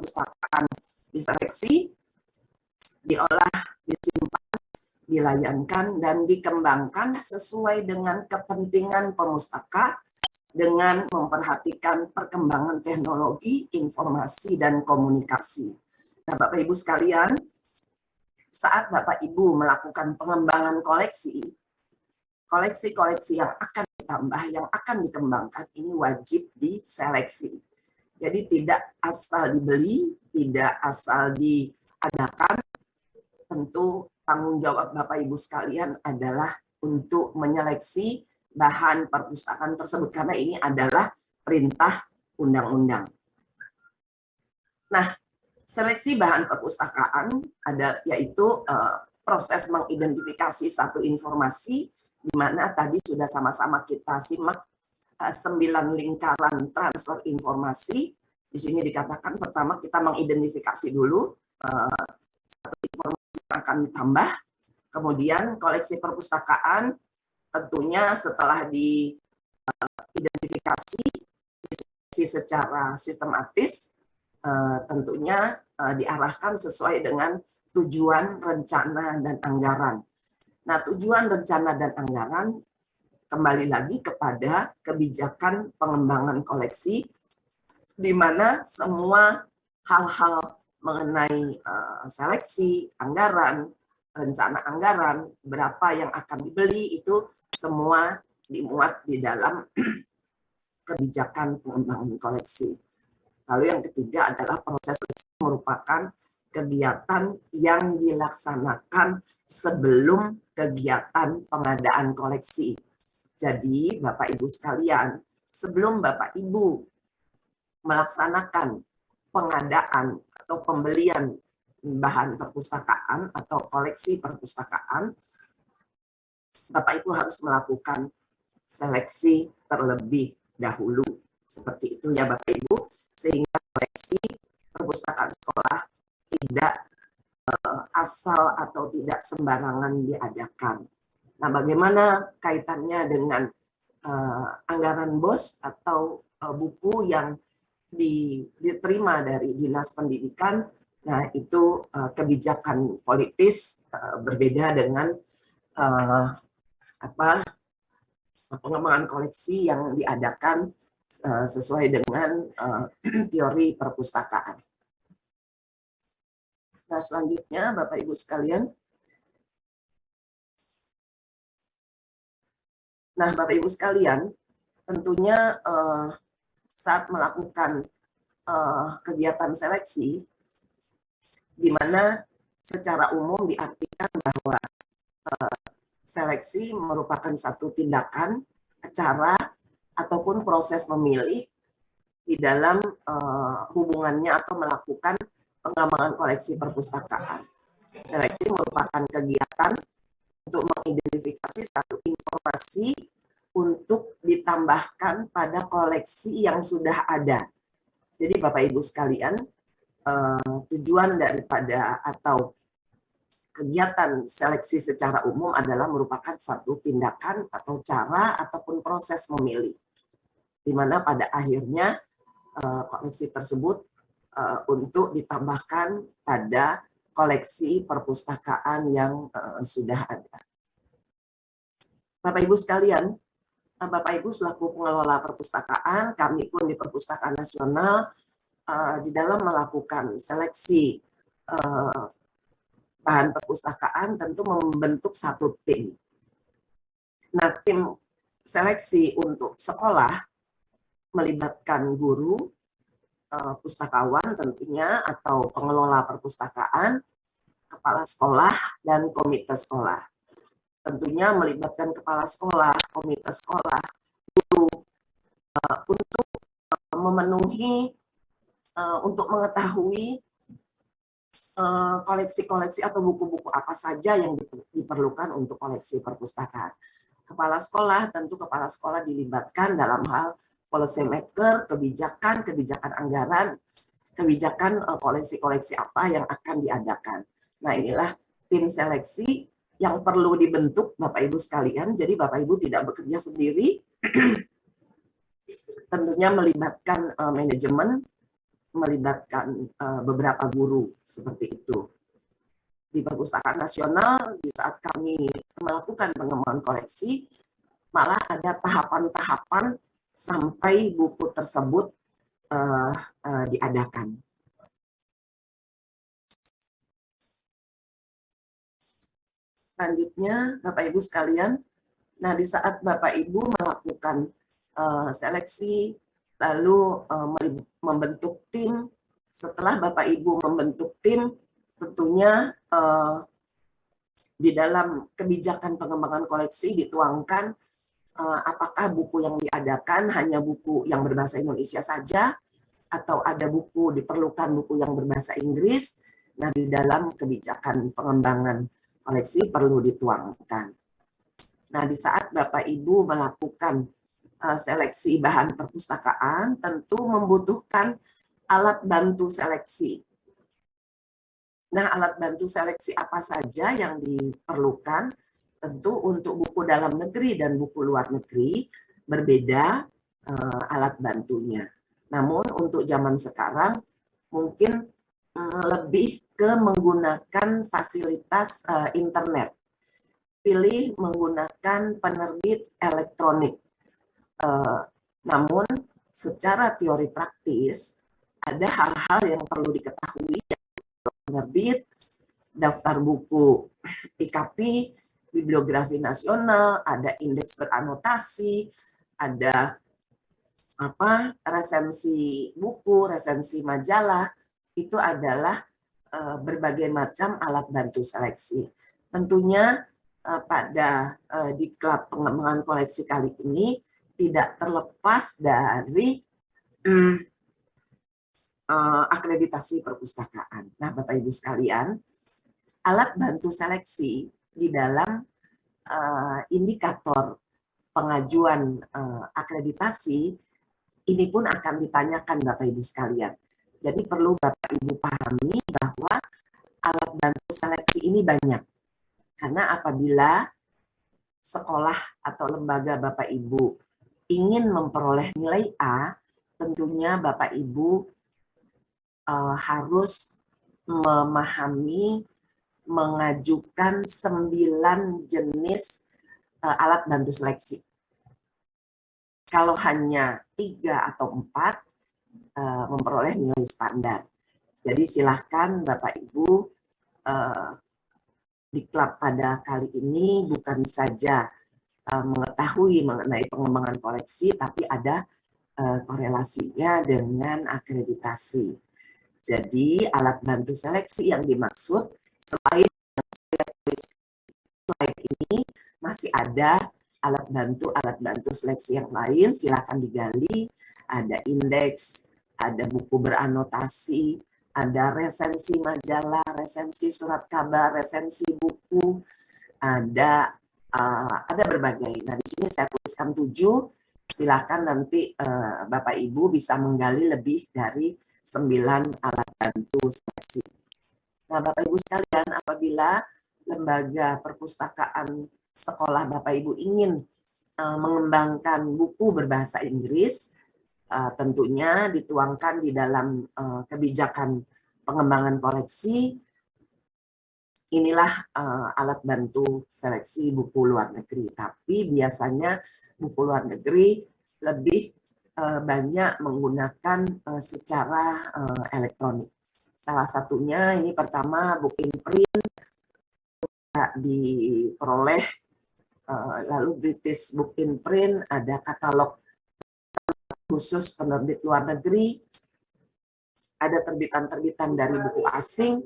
perpustakaan diseleksi, diolah, disimpan, dilayankan, dan dikembangkan sesuai dengan kepentingan pemustaka dengan memperhatikan perkembangan teknologi, informasi, dan komunikasi. Nah, Bapak Ibu sekalian, saat Bapak Ibu melakukan pengembangan koleksi-koleksi yang akan ditambah, yang akan dikembangkan, ini wajib diseleksi. Jadi tidak asal dibeli, tidak asal diadakan. Tentu tanggung jawab Bapak Ibu sekalian adalah untuk menyeleksi bahan perpustakaan tersebut, karena ini adalah perintah undang-undang. Nah, seleksi bahan perpustakaan yaitu proses mengidentifikasi satu informasi, di mana tadi sudah sama-sama kita simak 9 lingkaran transfer informasi. Di sini dikatakan pertama kita mengidentifikasi dulu satu informasi yang akan ditambah, kemudian koleksi perpustakaan tentunya setelah diidentifikasi secara sistematis, tentunya diarahkan sesuai dengan tujuan, rencana, dan anggaran. Nah, tujuan, rencana, dan anggaran kembali lagi kepada kebijakan pengembangan koleksi, di mana semua hal-hal mengenai seleksi, anggaran, rencana anggaran, berapa yang akan dibeli, itu semua dimuat di dalam kebijakan pengembangan koleksi. Lalu yang ketiga adalah proses merupakan kegiatan yang dilaksanakan sebelum kegiatan pengadaan koleksi. Jadi Bapak Ibu sekalian, sebelum Bapak Ibu melaksanakan pengadaan atau pembelian bahan perpustakaan atau koleksi perpustakaan, Bapak Ibu harus melakukan seleksi terlebih dahulu. Seperti itu ya Bapak Ibu, sehingga koleksi perpustakaan sekolah tidak asal atau tidak sembarangan diadakan. Nah, bagaimana kaitannya dengan anggaran BOS atau buku yang diterima dari Dinas Pendidikan? Nah, itu kebijakan politis berbeda dengan pengembangan koleksi yang diadakan sesuai dengan teori perpustakaan. Nah, selanjutnya Bapak Ibu sekalian. Nah, Bapak Ibu sekalian, tentunya saat melakukan kegiatan seleksi, di mana secara umum diartikan bahwa seleksi merupakan satu tindakan, cara, ataupun proses memilih di dalam hubungannya atau melakukan pengembangan koleksi perpustakaan. Seleksi merupakan kegiatan untuk mengidentifikasi satu informasi untuk ditambahkan pada koleksi yang sudah ada. Jadi Bapak Ibu sekalian, tujuan daripada atau kegiatan seleksi secara umum adalah merupakan satu tindakan atau cara ataupun proses memilih, di mana pada akhirnya koleksi tersebut untuk ditambahkan pada koleksi perpustakaan yang sudah ada. Bapak Ibu sekalian, Bapak Ibu selaku pengelola perpustakaan, kami pun di Perpustakaan Nasional di dalam melakukan seleksi bahan perpustakaan tentu membentuk satu tim. Nah, tim seleksi untuk sekolah melibatkan guru, pustakawan tentunya atau pengelola perpustakaan, kepala sekolah, dan komite sekolah. Tentunya melibatkan kepala sekolah, komite sekolah, guru, untuk memenuhi, untuk mengetahui koleksi-koleksi atau buku-buku apa saja yang diperlukan untuk koleksi perpustakaan. Kepala sekolah, tentu kepala sekolah dilibatkan dalam hal policy maker, kebijakan anggaran, kebijakan koleksi-koleksi apa yang akan diadakan. Nah, inilah tim seleksi yang perlu dibentuk Bapak Ibu sekalian. Jadi Bapak Ibu tidak bekerja sendiri, tentunya melibatkan manajemen melibatkan beberapa guru seperti itu. Di Perpustakaan Nasional, di saat kami melakukan pengembangan koleksi, malah ada tahapan-tahapan sampai buku tersebut diadakan. Selanjutnya, Bapak Ibu sekalian, nah di saat Bapak Ibu melakukan seleksi, lalu membentuk tim, setelah Bapak Ibu membentuk tim, tentunya di dalam kebijakan pengembangan koleksi dituangkan apakah buku yang diadakan hanya buku yang berbahasa Indonesia saja, atau ada buku, diperlukan buku yang berbahasa Inggris. Nah, di dalam kebijakan pengembangan koleksi perlu dituangkan. Nah, di saat Bapak Ibu melakukan seleksi bahan perpustakaan, tentu membutuhkan alat bantu seleksi. Nah, alat bantu seleksi apa saja yang diperlukan? Tentu untuk buku dalam negeri dan buku luar negeri berbeda alat bantunya. Namun untuk zaman sekarang mungkin lebih ke menggunakan fasilitas internet. Pilih menggunakan penerbit elektronik. Namun secara teori praktis ada hal-hal yang perlu diketahui. Penerbit, daftar buku IKP, bibliografi nasional, ada indeks beranotasi, ada resensi buku, resensi majalah, itu adalah berbagai macam alat bantu seleksi. Tentunya pada Diklat pengembangan koleksi kali ini tidak terlepas dari akreditasi perpustakaan. Nah, Bapak Ibu sekalian, alat bantu seleksi di dalam indikator pengajuan akreditasi ini pun akan ditanyakan Bapak Ibu sekalian. Jadi perlu Bapak Ibu pahami bahwa alat bantu seleksi ini banyak. Karena apabila sekolah atau lembaga Bapak Ibu ingin memperoleh nilai A, tentunya Bapak Ibu harus memahami, mengajukan 9 jenis alat bantu seleksi. Kalau hanya 3 atau 4, memperoleh nilai standar. Jadi silahkan Bapak Ibu Diklat pada kali ini bukan saja mengetahui mengenai pengembangan koleksi, tapi ada korelasinya dengan akreditasi. Jadi alat bantu seleksi yang dimaksud selain slide ini masih ada alat bantu seleksi yang lain, silakan digali. Ada indeks, ada buku beranotasi, ada resensi majalah, resensi surat kabar, resensi buku, ada berbagai. Nah, di sini saya tuliskan 7. Silakan nanti Bapak Ibu bisa menggali lebih dari 9 alat bantu seleksi. Nah, Bapak Ibu sekalian, apabila lembaga perpustakaan sekolah Bapak Ibu ingin mengembangkan buku berbahasa Inggris, tentunya dituangkan di dalam kebijakan pengembangan koleksi. Inilah alat bantu seleksi buku luar negeri. Tapi biasanya buku luar negeri lebih banyak menggunakan secara elektronik. Salah satunya ini pertama Book in Print diperoleh, lalu British Book in Print, ada katalog khusus penerbit luar negeri, ada terbitan-terbitan dari buku asing,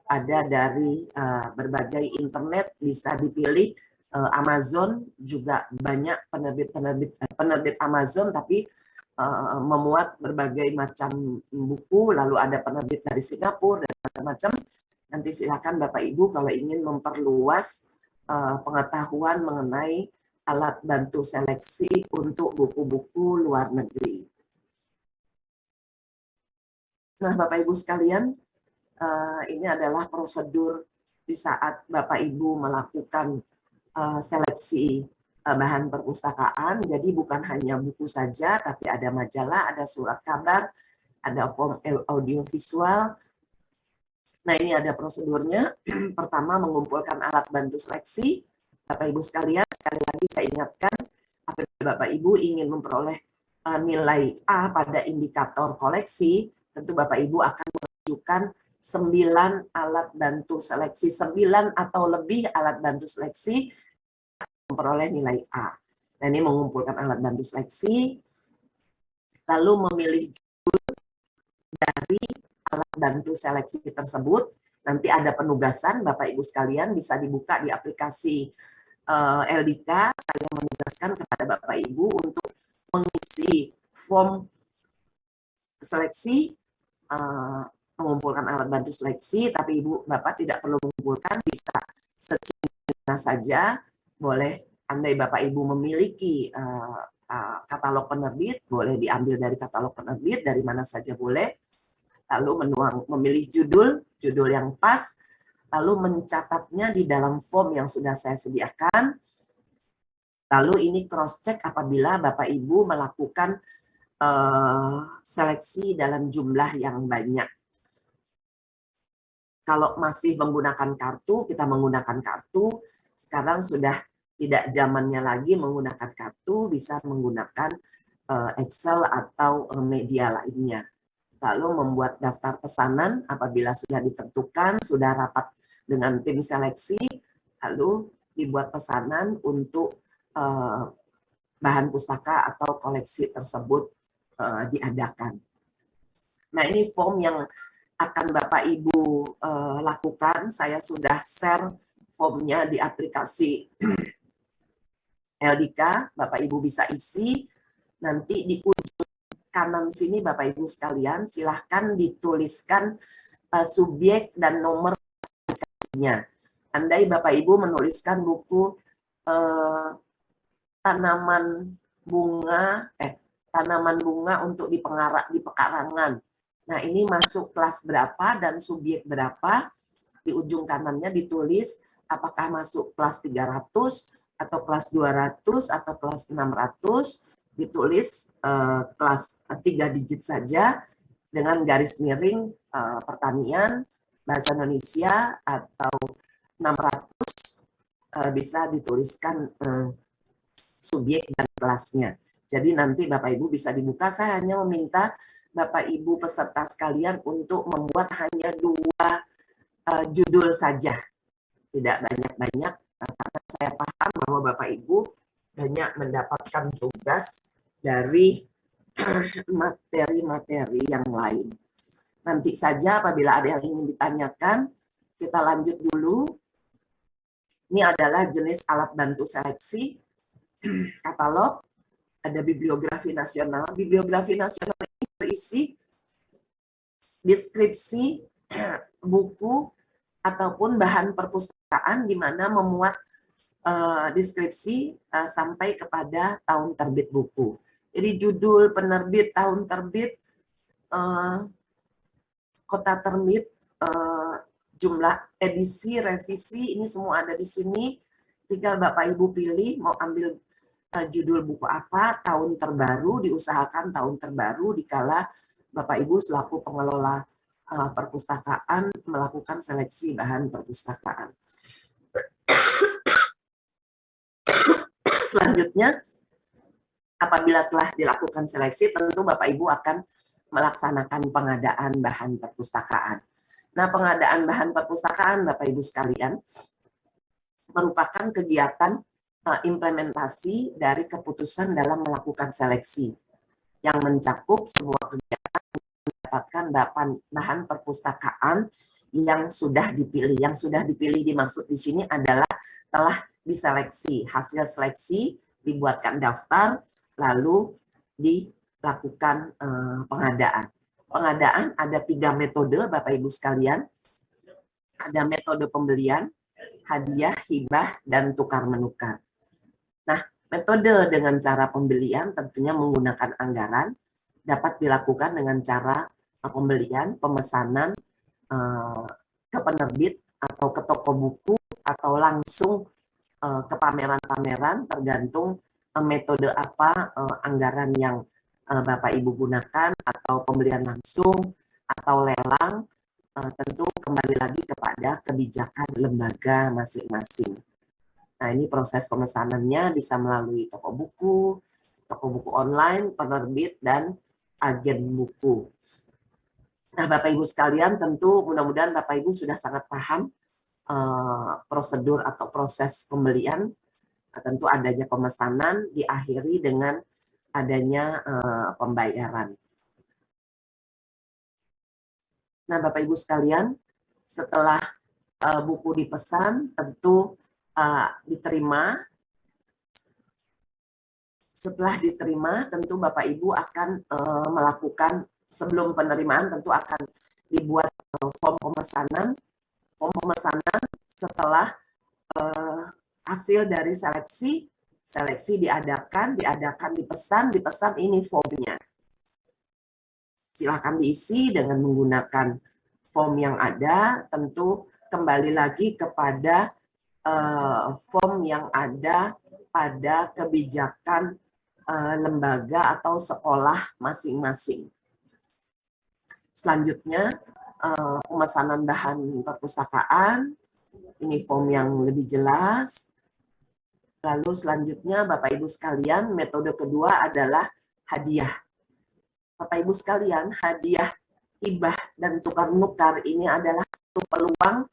ada dari berbagai internet, bisa dipilih Amazon, juga banyak penerbit Amazon, tapi memuat berbagai macam buku, lalu ada penerbit dari Singapura, dan macam-macam. Nanti silakan Bapak Ibu kalau ingin memperluas pengetahuan mengenai alat bantu seleksi untuk buku-buku luar negeri. Nah, Bapak Ibu sekalian, ini adalah prosedur di saat Bapak Ibu melakukan seleksi bahan perpustakaan. Jadi bukan hanya buku saja, tapi ada majalah, ada surat kabar, ada form audiovisual. Nah, ini ada prosedurnya. Pertama, mengumpulkan alat bantu seleksi. Bapak Ibu sekalian, sekali lagi saya ingatkan, apabila Bapak Ibu ingin memperoleh nilai A pada indikator koleksi, tentu Bapak Ibu akan menunjukkan 9 alat bantu seleksi, 9 atau lebih alat bantu seleksi memperoleh nilai A. Nah, ini mengumpulkan alat bantu seleksi, lalu memilih dari alat bantu seleksi tersebut. Nanti ada penugasan, Bapak Ibu sekalian, bisa dibuka di aplikasi LDK. Saya menugaskan kepada Bapak Ibu untuk mengisi form seleksi, mengumpulkan alat bantu seleksi, tapi Ibu Bapak tidak perlu mengumpulkan, bisa searching saja, boleh. Andai Bapak Ibu memiliki katalog penerbit, boleh diambil dari katalog penerbit, dari mana saja boleh. Lalu memilih judul yang pas, lalu mencatatnya di dalam form yang sudah saya sediakan. Lalu ini cross check apabila Bapak Ibu melakukan seleksi dalam jumlah yang banyak. Kalau masih menggunakan kartu, kita menggunakan kartu. Sekarang sudah tidak zamannya lagi menggunakan kartu, bisa menggunakan Excel atau media lainnya. Lalu membuat daftar pesanan apabila sudah ditentukan, sudah rapat dengan tim seleksi, lalu dibuat pesanan untuk bahan pustaka atau koleksi tersebut diadakan. Nah, ini form yang akan Bapak Ibu lakukan. Saya sudah share formnya di aplikasi LDK, Bapak Ibu bisa isi. Nanti di ujung kanan sini Bapak Ibu sekalian, silahkan dituliskan subjek dan nomor seleksinya. Andai Bapak Ibu menuliskan buku tanaman bunga untuk di pekarangan. Nah, ini masuk kelas berapa dan subjek berapa. Di ujung kanannya ditulis apakah masuk kelas 300 atau kelas 200 atau kelas 600. Ditulis kelas 3 digit saja dengan garis miring pertanian, bahasa Indonesia atau 600, bisa dituliskan subjek dan kelasnya. Jadi nanti Bapak Ibu bisa dibuka. Saya hanya meminta Bapak Ibu peserta sekalian untuk membuat hanya 2 judul saja, tidak banyak-banyak, karena saya paham bahwa Bapak Ibu banyak mendapatkan tugas dari materi-materi yang lain. Nanti saja apabila ada yang ingin ditanyakan, kita lanjut dulu. Ini adalah jenis alat bantu seleksi, katalog, ada bibliografi nasional. Bibliografi nasional ini berisi deskripsi buku ataupun bahan perpustakaan di mana memuat deskripsi sampai kepada tahun terbit buku. Jadi judul, penerbit, tahun terbit, kota terbit, jumlah edisi, revisi, ini semua ada di sini. Tinggal Bapak Ibu pilih mau ambil judul buku apa, tahun terbaru, diusahakan tahun terbaru dikala Bapak Ibu selaku pengelola perpustakaan melakukan seleksi bahan perpustakaan. Selanjutnya, apabila telah dilakukan seleksi, tentu Bapak Ibu akan melaksanakan pengadaan bahan perpustakaan. Nah, pengadaan bahan perpustakaan, Bapak Ibu sekalian, merupakan kegiatan implementasi dari keputusan dalam melakukan seleksi yang mencakup sebuah kegiatan mendapatkan bahan perpustakaan yang sudah dipilih. Yang sudah dipilih dimaksud di sini adalah telah diseleksi. Hasil seleksi dibuatkan daftar, lalu dilakukan pengadaan. Pengadaan ada 3 metode, Bapak Ibu sekalian. Ada metode pembelian, hadiah, hibah, dan tukar-menukar. Nah, metode dengan cara pembelian tentunya menggunakan anggaran, dapat dilakukan dengan cara pembelian, pemesanan ke penerbit atau ke toko buku atau langsung ke pameran-pameran, tergantung metode apa anggaran yang Bapak Ibu gunakan, atau pembelian langsung atau lelang, tentu kembali lagi kepada kebijakan lembaga masing-masing. Nah, ini proses pemesanannya bisa melalui toko buku online, penerbit, dan agen buku. Nah, Bapak Ibu sekalian, tentu mudah-mudahan Bapak Ibu sudah sangat paham prosedur atau proses pembelian. Tentu adanya pemesanan diakhiri dengan adanya pembayaran. Nah, Bapak Ibu sekalian, setelah buku dipesan, tentu diterima. Setelah diterima, tentu Bapak Ibu akan melakukan, sebelum penerimaan tentu akan dibuat form pemesanan. Form pemesanan setelah hasil dari seleksi dipesan, dipesan ini formnya. Silakan diisi dengan menggunakan form yang ada, tentu kembali lagi kepada form yang ada pada kebijakan lembaga atau sekolah masing-masing. Selanjutnya, pemesanan bahan perpustakaan, ini form yang lebih jelas. Lalu selanjutnya, Bapak Ibu sekalian, metode kedua adalah hadiah. Bapak Ibu sekalian, hadiah, hibah, dan tukar-nukar ini adalah satu peluang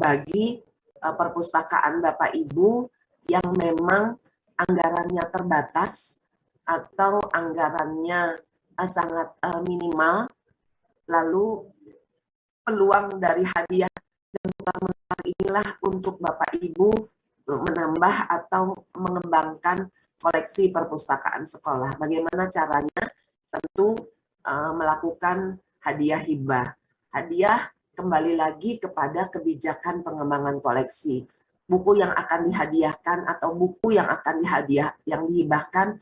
bagi perpustakaan Bapak Ibu yang memang anggarannya terbatas atau anggarannya sangat minimal, lalu peluang dari hadiah dan tukar-menukar inilah untuk Bapak Ibu menambah atau mengembangkan koleksi perpustakaan sekolah. Bagaimana caranya? Tentu melakukan hadiah hibah. Hadiah kembali lagi kepada kebijakan pengembangan koleksi. Buku yang akan dihadiahkan atau buku yang akan yang dihibahkan,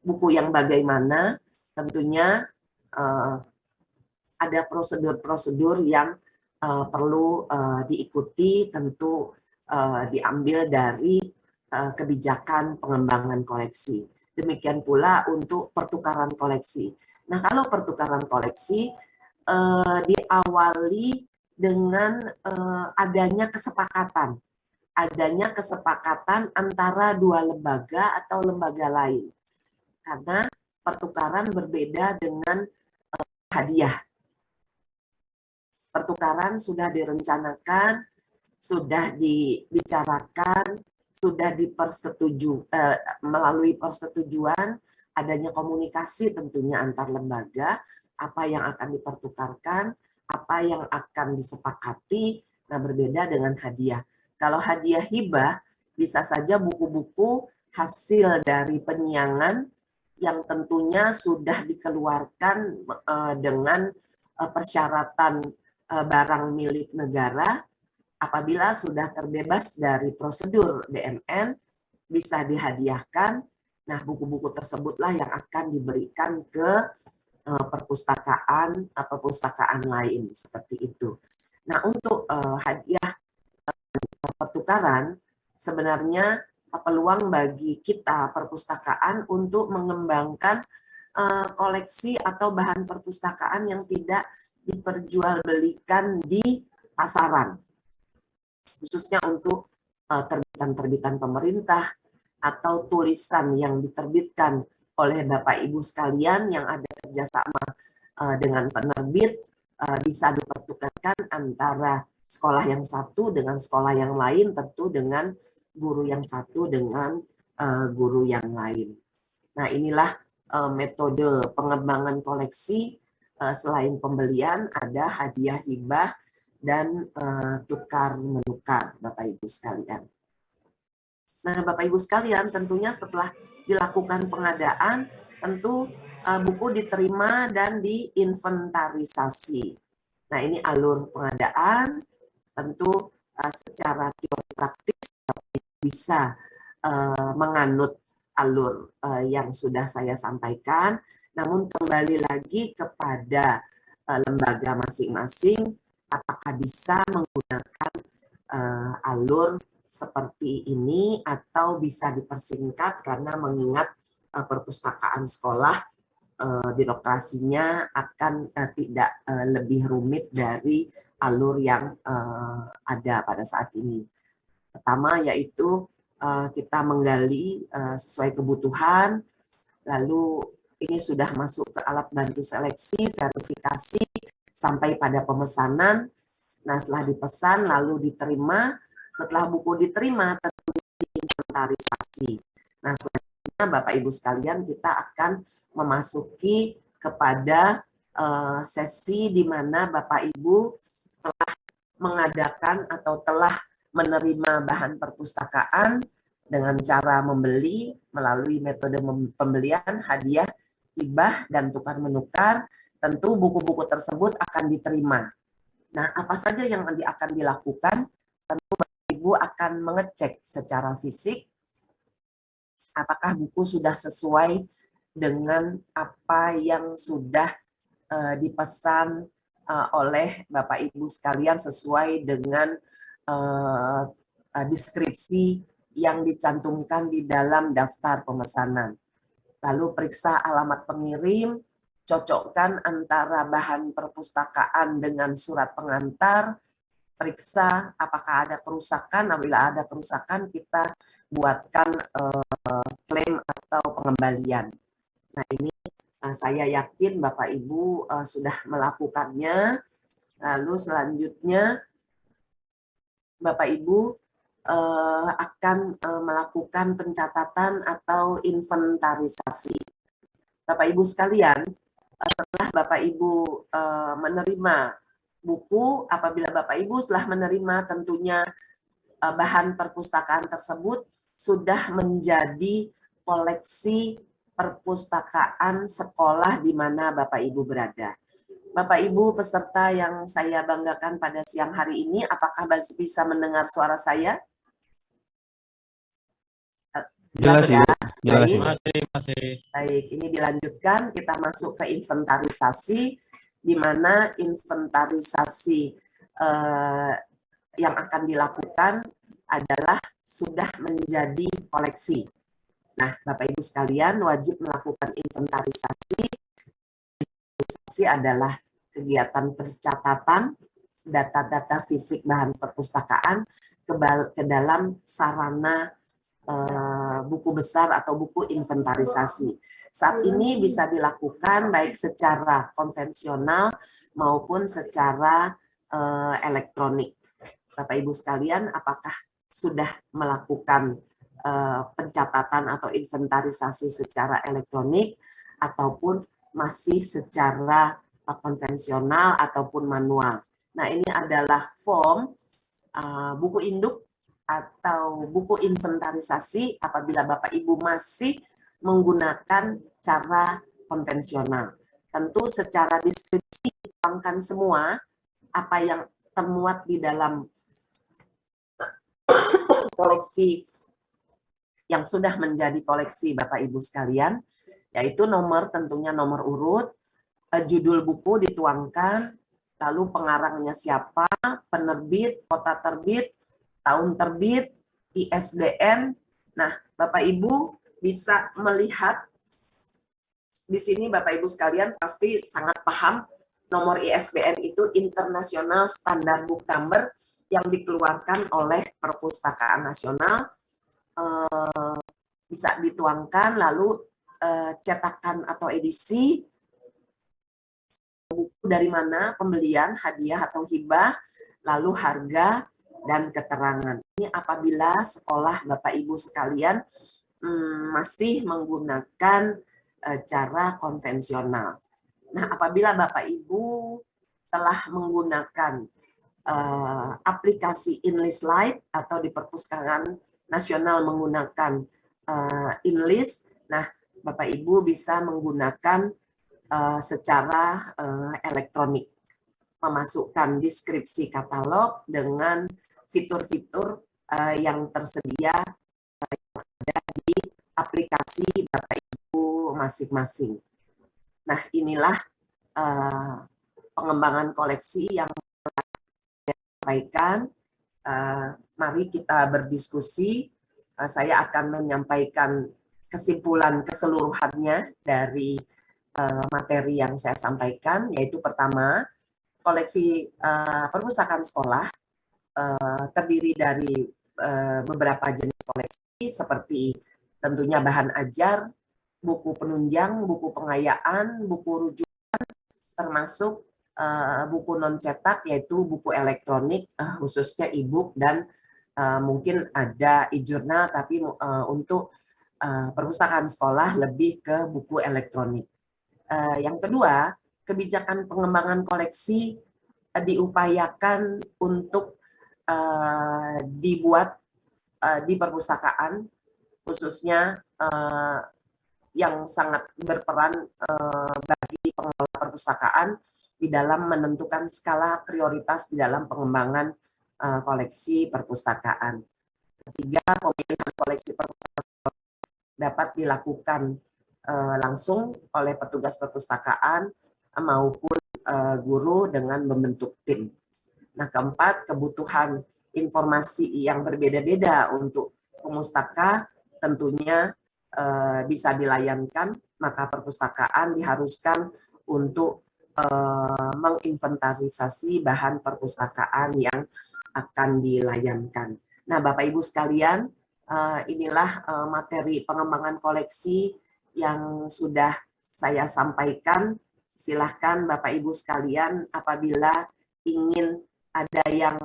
buku yang bagaimana, tentunya ada prosedur-prosedur yang perlu diikuti, tentu diambil dari kebijakan pengembangan koleksi. Demikian pula untuk pertukaran koleksi. Nah, kalau pertukaran koleksi diawali dengan adanya kesepakatan antara dua lembaga atau lembaga lain. Karena pertukaran berbeda dengan hadiah. Pertukaran sudah direncanakan, sudah dibicarakan, sudah melalui persetujuan, adanya komunikasi tentunya antar lembaga, apa yang akan dipertukarkan, apa yang akan disepakati. Nah, berbeda dengan hadiah. Kalau hadiah hibah, bisa saja buku-buku hasil dari penyiangan yang tentunya sudah dikeluarkan dengan persyaratan barang milik negara. Apabila sudah terbebas dari prosedur DMN, bisa dihadiahkan. Nah, buku-buku tersebutlah yang akan diberikan ke perpustakaan lain, seperti itu. Nah, untuk hadiah pertukaran, sebenarnya peluang bagi kita perpustakaan untuk mengembangkan koleksi atau bahan perpustakaan yang tidak diperjualbelikan di pasaran, khususnya untuk terbitan-terbitan pemerintah atau tulisan yang diterbitkan oleh Bapak Ibu sekalian yang ada kerjasama dengan penerbit, bisa dipertukarkan antara sekolah yang satu dengan sekolah yang lain, tentu dengan guru yang satu dengan guru yang lain. Nah, inilah metode pengembangan koleksi. Selain pembelian, ada hadiah hibah dan tukar-menukar, Bapak Ibu sekalian. Nah, Bapak Ibu sekalian, tentunya setelah dilakukan pengadaan, tentu buku diterima dan diinventarisasi. Nah, ini alur pengadaan, tentu secara teori praktis bisa menganut alur yang sudah saya sampaikan, namun kembali lagi kepada lembaga masing-masing, apakah bisa menggunakan alur seperti ini atau bisa dipersingkat, karena mengingat perpustakaan sekolah birokrasinya akan tidak lebih rumit dari alur yang ada pada saat ini. Pertama yaitu kita menggali sesuai kebutuhan, lalu ini sudah masuk ke alat bantu seleksi, verifikasi, sampai pada pemesanan. Nah, setelah dipesan lalu diterima, setelah buku diterima tentunya diinventarisasi. Nah, selanjutnya Bapak Ibu sekalian kita akan memasuki kepada sesi di mana Bapak Ibu telah mengadakan atau telah menerima bahan perpustakaan dengan cara membeli melalui metode pembelian, hadiah, hibah, dan tukar menukar. Tentu buku-buku tersebut akan diterima. Nah, apa saja yang akan dilakukan? Tentu Bapak Ibu akan mengecek secara fisik apakah buku sudah sesuai dengan apa yang sudah dipesan oleh Bapak Ibu sekalian sesuai dengan deskripsi yang dicantumkan di dalam daftar pemesanan. Lalu periksa alamat pengirim, cocokkan antara bahan perpustakaan dengan surat pengantar, periksa apakah ada kerusakan. Apabila ada kerusakan, kita buatkan klaim atau pengembalian. Nah, ini saya yakin Bapak Ibu sudah melakukannya. Lalu selanjutnya Bapak Ibu akan melakukan pencatatan atau inventarisasi. Bapak Ibu sekalian, setelah Bapak Ibu menerima buku, apabila Bapak Ibu setelah menerima tentunya bahan perpustakaan tersebut sudah menjadi koleksi perpustakaan sekolah di mana Bapak Ibu berada. Bapak Ibu peserta yang saya banggakan pada siang hari ini, apakah masih bisa mendengar suara saya? Jelas ya? Jelas, masih. Baik, ini dilanjutkan, kita masuk ke inventarisasi, di mana inventarisasi yang akan dilakukan adalah sudah menjadi koleksi. Nah, Bapak Ibu sekalian wajib melakukan inventarisasi. Inventarisasi adalah kegiatan pencatatan data-data fisik bahan perpustakaan ke dalam sarana buku besar atau buku inventarisasi. Saat ini bisa dilakukan baik secara konvensional maupun secara elektronik. Bapak Ibu sekalian, apakah sudah melakukan pencatatan atau inventarisasi secara elektronik ataupun masih secara konvensional ataupun manual? Nah, ini adalah form buku induk atau buku inventarisasi apabila Bapak Ibu masih menggunakan cara konvensional. Tentu secara deskripsi dituangkan semua apa yang termuat di dalam koleksi yang sudah menjadi koleksi Bapak Ibu sekalian, yaitu nomor, tentunya nomor urut, judul buku dituangkan, lalu pengarangnya siapa, penerbit, kota terbit, tahun terbit, ISBN. Nah, Bapak Ibu bisa melihat di sini Bapak Ibu sekalian pasti sangat paham nomor ISBN itu International Standard Book Number yang dikeluarkan oleh Perpustakaan Nasional. Bisa dituangkan, lalu cetakan atau edisi, buku dari mana, pembelian, hadiah atau hibah, lalu harga, dan keterangan. Ini apabila sekolah Bapak Ibu sekalian masih menggunakan cara konvensional. Nah, apabila Bapak Ibu telah menggunakan aplikasi Enlist Lite atau di Perpustakaan Nasional menggunakan Enlist, nah Bapak Ibu bisa menggunakan secara elektronik, memasukkan deskripsi katalog dengan fitur-fitur yang tersedia yang ada di aplikasi Bapak Ibu masing-masing. Nah, inilah pengembangan koleksi yang telah saya sampaikan. Mari kita berdiskusi. Saya akan menyampaikan kesimpulan keseluruhannya dari materi yang saya sampaikan, yaitu pertama, koleksi perpustakaan sekolah terdiri dari beberapa jenis koleksi seperti tentunya bahan ajar, buku penunjang, buku pengayaan, buku rujukan, termasuk buku non cetak yaitu buku elektronik khususnya e-book dan mungkin ada e-journal, tapi untuk perpustakaan sekolah lebih ke buku elektronik. Yang kedua, kebijakan pengembangan koleksi diupayakan untuk dibuat di perpustakaan, khususnya yang sangat berperan bagi pengelola perpustakaan di dalam menentukan skala prioritas di dalam pengembangan koleksi perpustakaan. Ketiga, pemilihan koleksi perpustakaan dapat dilakukan langsung oleh petugas perpustakaan maupun guru dengan membentuk tim. Nah, keempat, kebutuhan informasi yang berbeda-beda untuk pemustaka tentunya bisa dilayankan, maka perpustakaan diharuskan untuk menginventarisasi bahan perpustakaan yang akan dilayankan. Nah, Bapak Ibu sekalian, inilah materi pengembangan koleksi yang sudah saya sampaikan. Silahkan Bapak Ibu sekalian apabila ingin ada yang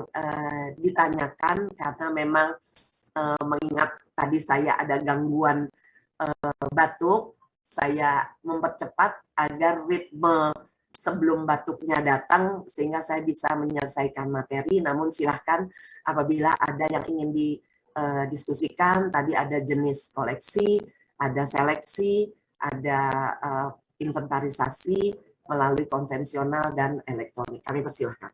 ditanyakan, karena memang mengingat tadi saya ada gangguan batuk, saya mempercepat agar ritme sebelum batuknya datang sehingga saya bisa menyelesaikan materi. Namun silahkan apabila ada yang ingin didiskusikan, tadi ada jenis koleksi, ada seleksi, ada inventarisasi melalui konvensional dan elektronik. Kami persilahkan.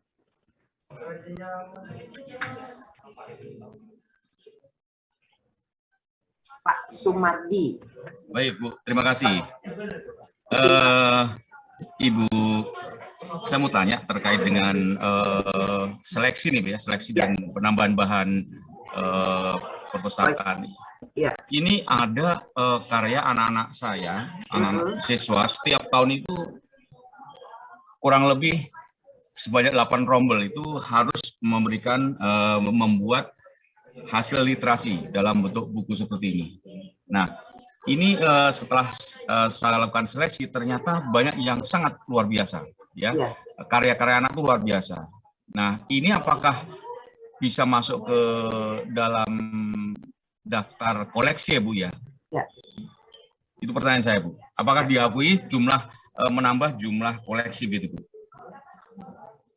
Pak Sumardi. Baik, Bu. Terima kasih. Ibu, saya mau tanya terkait dengan seleksi nih, Bu, ya, seleksi dan penambahan bahan perpustakaan. Ya. Ini ada karya anak-anak saya, anak-anak siswa, setiap tahun itu kurang lebih sebanyak 8 rombel itu harus memberikan membuat hasil literasi dalam bentuk buku seperti ini. Nah, ini setelah saya lakukan seleksi ternyata banyak yang sangat luar biasa, ya. Karya-karya anak itu luar biasa. Nah, ini apakah bisa masuk ke dalam daftar koleksi ya, Bu, ya? Ya. Itu pertanyaan saya, Bu. Apakah diakui menambah jumlah koleksi gitu, Bu?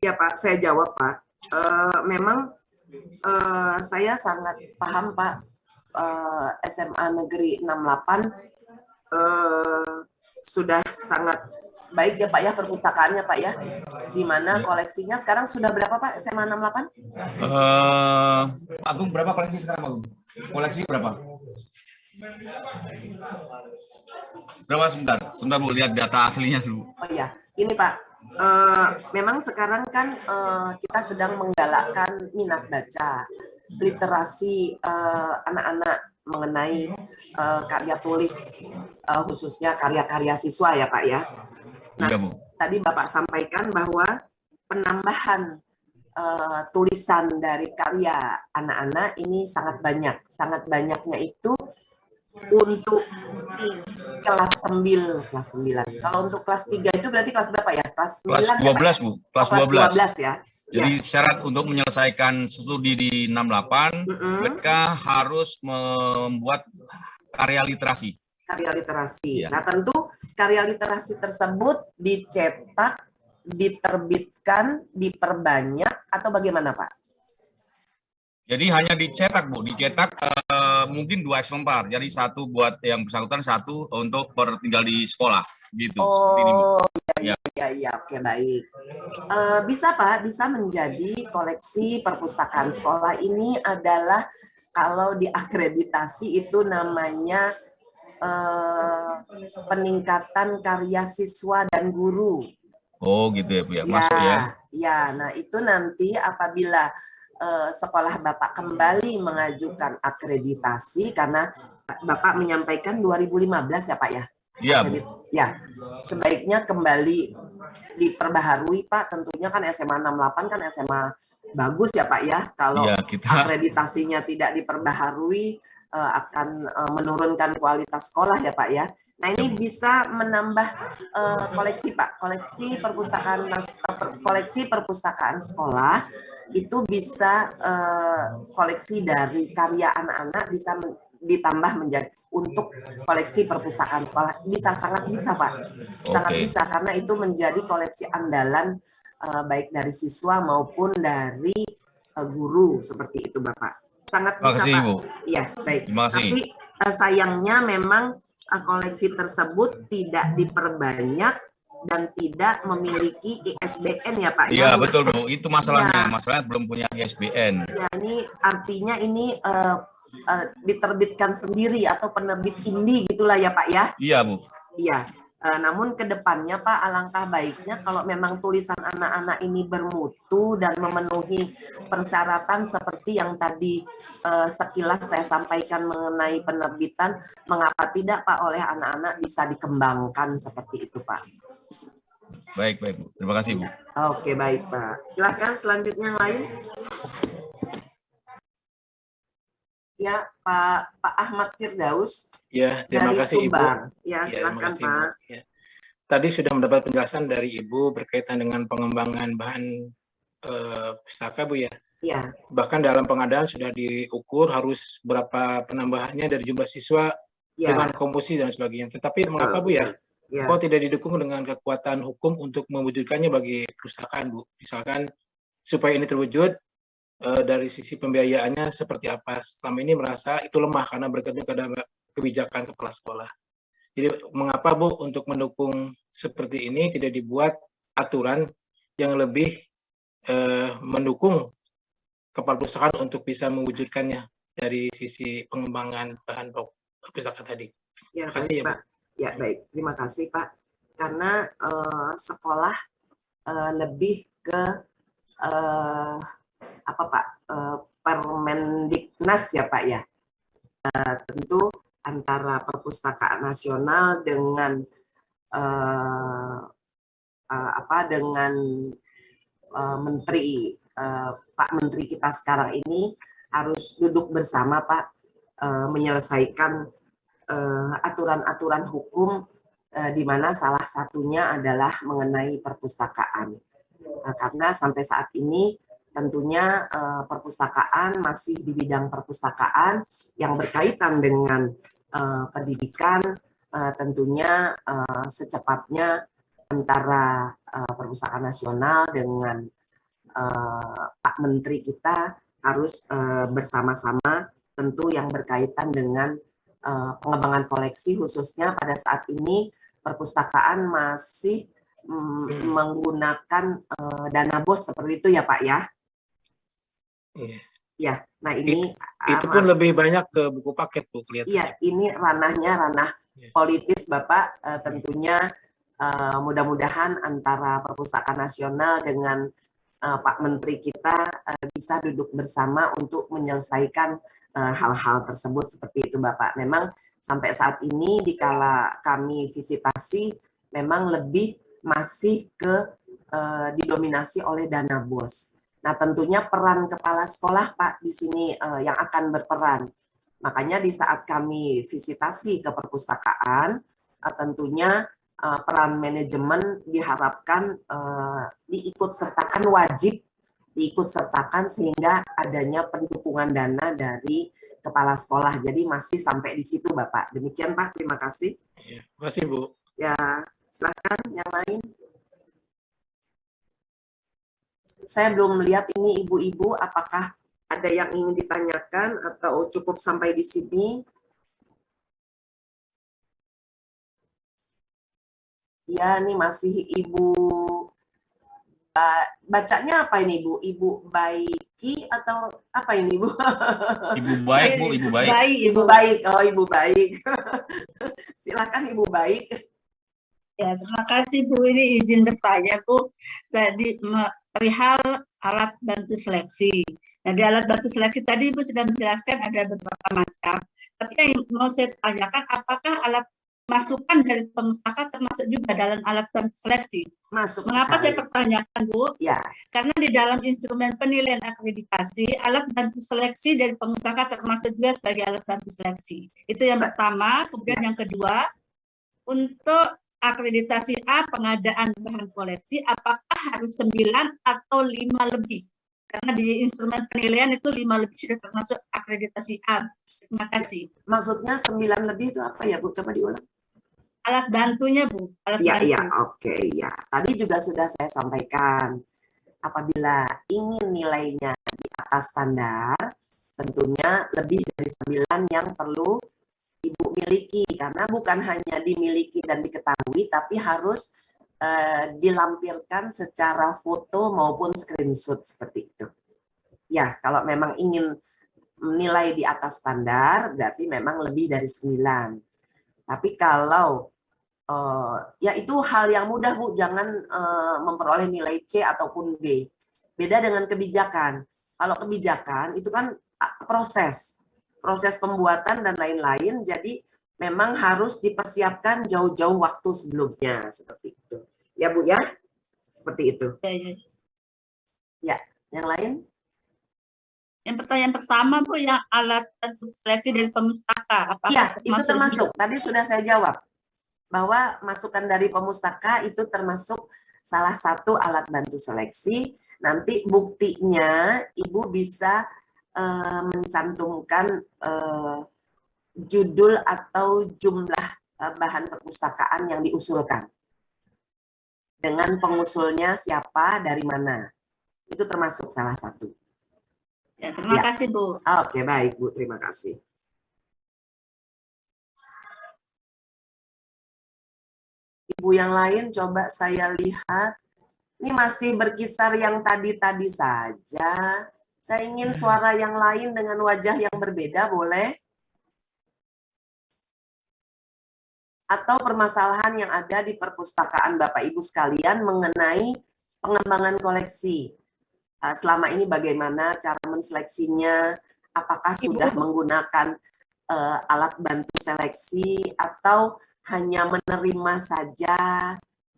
Ya, Pak, saya jawab, Pak. Memang saya sangat paham, Pak. SMA Negeri 68 sudah sangat baik ya, Pak, ya, perpustakaannya, Pak, ya. Di mana koleksinya sekarang sudah berapa, Pak, SMA 68? Agung, berapa koleksi sekarang, Agung? Koleksi berapa? Berapa, sebentar, Bu, lihat data aslinya dulu. Oh iya, ini Pak, memang sekarang kan kita sedang menggalakkan minat baca, literasi anak-anak mengenai karya tulis, khususnya karya-karya siswa ya Pak ya. Nah, iya, Bu. Tadi Bapak sampaikan bahwa penambahan tulisan dari karya anak-anak ini sangat banyak. Sangat banyaknya itu untuk di kelas 9. Kalau untuk kelas 3 itu berarti kelas berapa ya? Kelas 9, 12, Bu. Kelas 12 ya. Jadi syarat untuk menyelesaikan studi di 68, mereka harus membuat karya literasi. Karya literasi. Nah, tentu karya literasi tersebut dicetak, diterbitkan, diperbanyak, atau bagaimana, Pak? Jadi hanya dicetak, Bu. Dicetak mungkin 2 eksemplar. Jadi satu buat yang bersangkutan, satu untuk tinggal di sekolah. Gitu. Oh, iya. Oke, baik. Bisa, Pak, bisa menjadi koleksi perpustakaan sekolah ini adalah kalau diakreditasi itu namanya peningkatan karya siswa dan guru. Oh, gitu ya, Bu, ya. Masuk ya. Ya, nah itu nanti apabila sekolah Bapak kembali mengajukan akreditasi, karena Bapak menyampaikan 2015 ya Pak ya? Iya, Bu. Ya, sebaiknya kembali diperbaharui Pak. Tentunya kan SMA 68 kan SMA bagus ya Pak ya. Kalau Iya, kita akreditasinya tidak diperbaharui akan menurunkan kualitas sekolah ya Pak ya. Nah ya, ini Bu. bisa menambah koleksi Pak, koleksi perpustakaan sekolah itu bisa koleksi dari karya anak-anak bisa ditambah menjadi untuk koleksi perpustakaan sekolah, bisa, sangat bisa Pak, sangat Oke. bisa, karena itu menjadi koleksi andalan baik dari siswa maupun dari guru, seperti itu Bapak, sangat Terima bisa kasih, Pak. Bu. Iya, baik. Terima kasih. Tapi sayangnya memang koleksi tersebut tidak diperbanyak dan tidak memiliki ISBN ya Pak Iya, ya. betul, Bu. Itu masalahnya. Ya. Masalahnya belum punya ISBN. Ya, ini artinya ini diterbitkan sendiri atau penerbit indie gitulah ya Pak ya. Iya, Bu. Iya. Namun ke depannya Pak, alangkah baiknya kalau memang tulisan anak-anak ini bermutu dan memenuhi persyaratan seperti yang tadi sekilas saya sampaikan mengenai penerbitan, mengapa tidak Pak oleh anak-anak bisa dikembangkan seperti itu Pak. Baik, Bu. Terima kasih, Bu. Oke, baik Pak. Silakan selanjutnya yang lain. Ya, Pak Ahmad Firdaus. Ya, terima dari kasih Subang. Ibu. Ya, silakan kasih, Pak. Ibu. Ya. Tadi sudah mendapat penjelasan dari Ibu berkaitan dengan pengembangan bahan pustaka, Bu ya. Ya. Bahkan dalam pengadaan sudah diukur harus berapa penambahannya dari jumlah siswa dengan komposisi dan sebagainya. Tetapi mengapa Bu ya? Kok tidak didukung dengan kekuatan hukum untuk mewujudkannya bagi perpustakaan, Bu? Misalkan supaya ini terwujud, dari sisi pembiayaannya seperti apa? Selama ini merasa itu lemah karena bergantung pada kebijakan kepala sekolah. Jadi mengapa Bu untuk mendukung seperti ini tidak dibuat aturan yang lebih mendukung kepala perpustakaan untuk bisa mewujudkannya dari sisi pengembangan bahan pustaka tadi? Ya, Terima kasih ya, Pak. Ya, baik. Terima kasih Pak. Karena sekolah lebih ke apa Pak, Permendiknas ya Pak ya, tentu antara perpustakaan nasional dengan dengan menteri Pak Menteri kita sekarang ini harus duduk bersama Pak, menyelesaikan aturan-aturan hukum di mana salah satunya adalah mengenai perpustakaan. Karena sampai saat ini tentunya perpustakaan masih di bidang perpustakaan yang berkaitan dengan pendidikan, tentunya secepatnya antara perpustakaan nasional dengan Pak Menteri kita harus bersama-sama, tentu yang berkaitan dengan pengembangan koleksi, khususnya pada saat ini perpustakaan masih menggunakan dana BOS seperti itu ya Pak ya. Ya, nah ini itu pun lebih banyak ke buku paket Bu kelihatan. Iya, ini ranah politis Bapak, tentunya mudah-mudahan antara perpustakaan nasional dengan Pak Menteri kita bisa duduk bersama untuk menyelesaikan hal-hal tersebut seperti itu Bapak. Memang sampai saat ini dikala kami visitasi memang lebih masih didominasi oleh dana BOS. Nah, tentunya peran kepala sekolah Pak di sini yang akan berperan. Makanya di saat kami visitasi ke perpustakaan, tentunya peran manajemen diharapkan wajib diikut sertakan sehingga adanya pendukungan dana dari kepala sekolah. Jadi masih sampai di situ Bapak. Demikian Pak, terima kasih. Terima kasih Bu. Ya, silakan yang lain. Saya belum melihat ini ibu-ibu, apakah ada yang ingin ditanyakan atau cukup sampai di sini? Ya, ini masih Ibu, bacanya apa ini Ibu? Ibu Baiki atau apa ini Ibu? Ibu baik Bu, Ibu baik. Ibu baik, oh Ibu baik. Silakan Ibu baik. Ya, terima kasih Bu. Ini izin bertanya Bu. Tadi perihal alat bantu seleksi. Nah, di alat bantu seleksi tadi Ibu sudah menjelaskan ada beberapa macam. Tapi yang mau saya tanyakan, apakah alat masukan dari pemustaka termasuk juga dalam alat bantu seleksi. Masuk Mengapa sekali. saya pertanyakan, Bu? Ya, Karena di dalam instrumen penilaian akreditasi, alat bantu seleksi dari pemustaka termasuk juga sebagai alat bantu seleksi. Itu yang pertama. Kemudian yang kedua, untuk akreditasi A pengadaan bahan koleksi, apakah harus 9 atau 5 lebih? Karena di instrumen penilaian itu 5 lebih sudah termasuk akreditasi A. Terima kasih. maksudnya 9 lebih itu apa ya, Bu? Coba diulang. Alat bantunya, Bu. Alat Ya, bantu. ya, oke, ya. Tadi juga sudah saya sampaikan, apabila ingin nilainya di atas standar, tentunya lebih dari 9 yang perlu Ibu miliki, karena bukan hanya dimiliki dan diketahui, tapi harus dilampirkan secara foto maupun screenshot seperti itu. Ya, kalau memang ingin nilai di atas standar, berarti memang lebih dari 9. Tapi kalau ya itu hal yang mudah, Bu, jangan memperoleh nilai C ataupun B. Beda dengan kebijakan. Kalau kebijakan itu kan proses pembuatan dan lain-lain, jadi memang harus dipersiapkan jauh-jauh waktu sebelumnya, seperti itu. Ya, Bu, ya? Seperti itu. Ya, yang lain? Yang pertanyaan pertama, Bu, yang alat bantu seleksi dari pemustaka. Iya, itu termasuk. Tadi sudah saya jawab bahwa masukan dari pemustaka itu termasuk salah satu alat bantu seleksi. Nanti buktinya Ibu bisa mencantumkan judul atau jumlah bahan perpustakaan yang diusulkan. Dengan pengusulnya siapa, dari mana. Itu termasuk salah satu. Ya, terima kasih, Bu. Oke, baik, Bu. Terima kasih. Ibu yang lain coba saya lihat. Ini masih berkisar yang tadi-tadi saja. Saya ingin suara yang lain dengan wajah yang berbeda, boleh? Atau permasalahan yang ada di perpustakaan Bapak Ibu sekalian mengenai pengembangan koleksi. Selama ini bagaimana cara menseleksinya? Apakah sudah menggunakan alat bantu seleksi atau hanya menerima saja?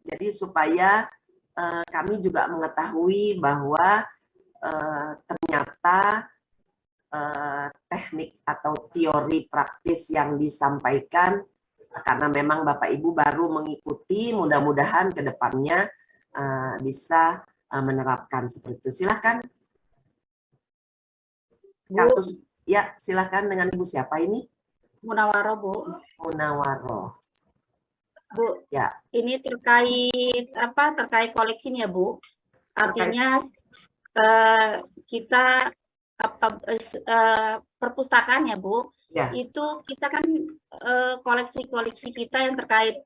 Jadi supaya kami juga mengetahui bahwa ternyata teknik atau teori praktis yang disampaikan, karena memang Bapak Ibu baru mengikuti, mudah-mudahan ke depannya bisa menerapkan seperti itu. Silakan. Kasus, ya silakan, dengan Ibu siapa ini? Munawaro, Bu. Munawaro. Bu, ya. Ini terkait apa? Terkait koleksinya, Bu. Artinya kita perpustakaan ya, Bu. Ya. Itu kita kan koleksi-koleksi kita yang terkait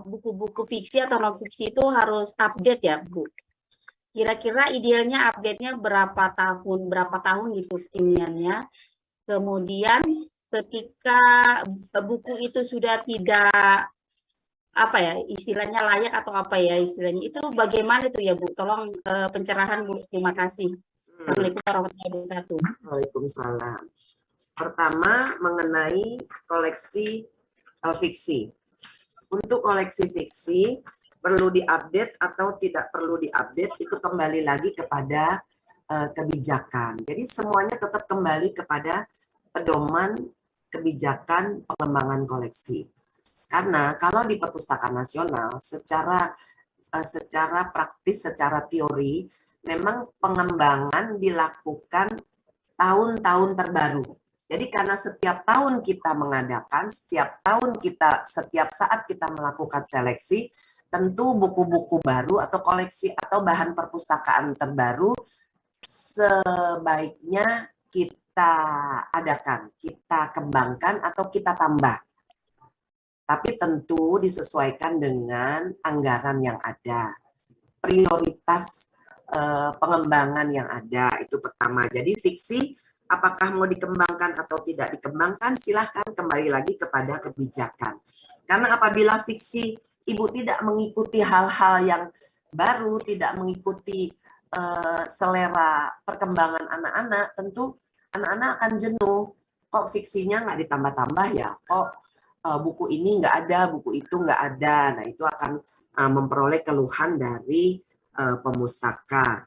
buku-buku fiksi atau non fiksi itu harus update ya, Bu. Kira-kira idealnya update-nya berapa tahun gitu iniannya. Kemudian ketika buku itu sudah tidak apa ya istilahnya layak atau apa ya istilahnya itu bagaimana itu ya, Bu? Tolong pencerahan, Bu. Terima kasih. Assalamualaikum warahmatullahi wabarakatuh. Waalaikumsalam. Pertama mengenai koleksi fiksi. Untuk koleksi fiksi perlu diupdate atau tidak perlu diupdate itu kembali lagi kepada kebijakan. Jadi semuanya tetap kembali kepada pedoman kebijakan pengembangan koleksi. Karena kalau di perpustakaan nasional secara praktis, secara teori, memang pengembangan dilakukan tahun-tahun terbaru. Jadi karena setiap tahun kita mengadakan, setiap saat kita melakukan seleksi, tentu buku-buku baru atau koleksi atau bahan perpustakaan terbaru sebaiknya kita adakan, kita kembangkan atau kita tambah. Tapi tentu disesuaikan dengan anggaran yang ada, prioritas pengembangan yang ada, itu pertama. Jadi fiksi apakah mau dikembangkan atau tidak dikembangkan, silahkan kembali lagi kepada kebijakan. Karena apabila fiksi Ibu tidak mengikuti hal-hal yang baru, tidak mengikuti selera perkembangan anak-anak, tentu anak-anak akan jenuh. Kok fiksinya nggak ditambah-tambah ya? Kok buku ini nggak ada, buku itu nggak ada. Nah, itu akan memperoleh keluhan dari pemustaka.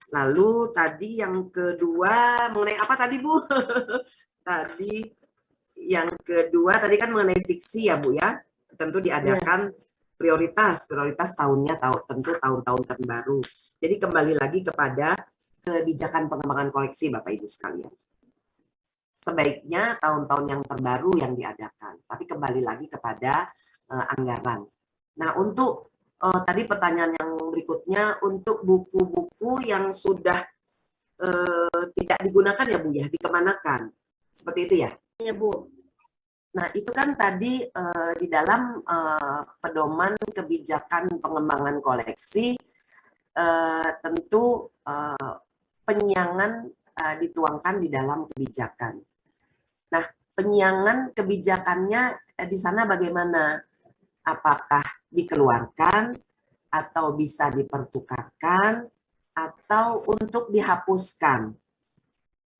Lalu tadi yang kedua mengenai apa tadi, Bu? Tadi yang kedua tadi kan mengenai fiksi ya, Bu ya. Tentu diadakan prioritas tahunnya tentu tahun-tahun terbaru. Jadi kembali lagi kepada kebijakan pengembangan koleksi Bapak Ibu sekalian. Sebaiknya tahun-tahun yang terbaru yang diadakan, tapi kembali lagi kepada anggaran. Nah, untuk tadi pertanyaan yang berikutnya, untuk buku-buku yang sudah tidak digunakan ya Bu ya, dikemanakan? Seperti itu ya? Iya Bu. Nah, itu kan tadi di dalam pedoman kebijakan pengembangan koleksi, tentu penyiangan dituangkan di dalam kebijakan. Nah, penyiangan kebijakannya di sana bagaimana? Apakah dikeluarkan, atau bisa dipertukarkan, atau untuk dihapuskan?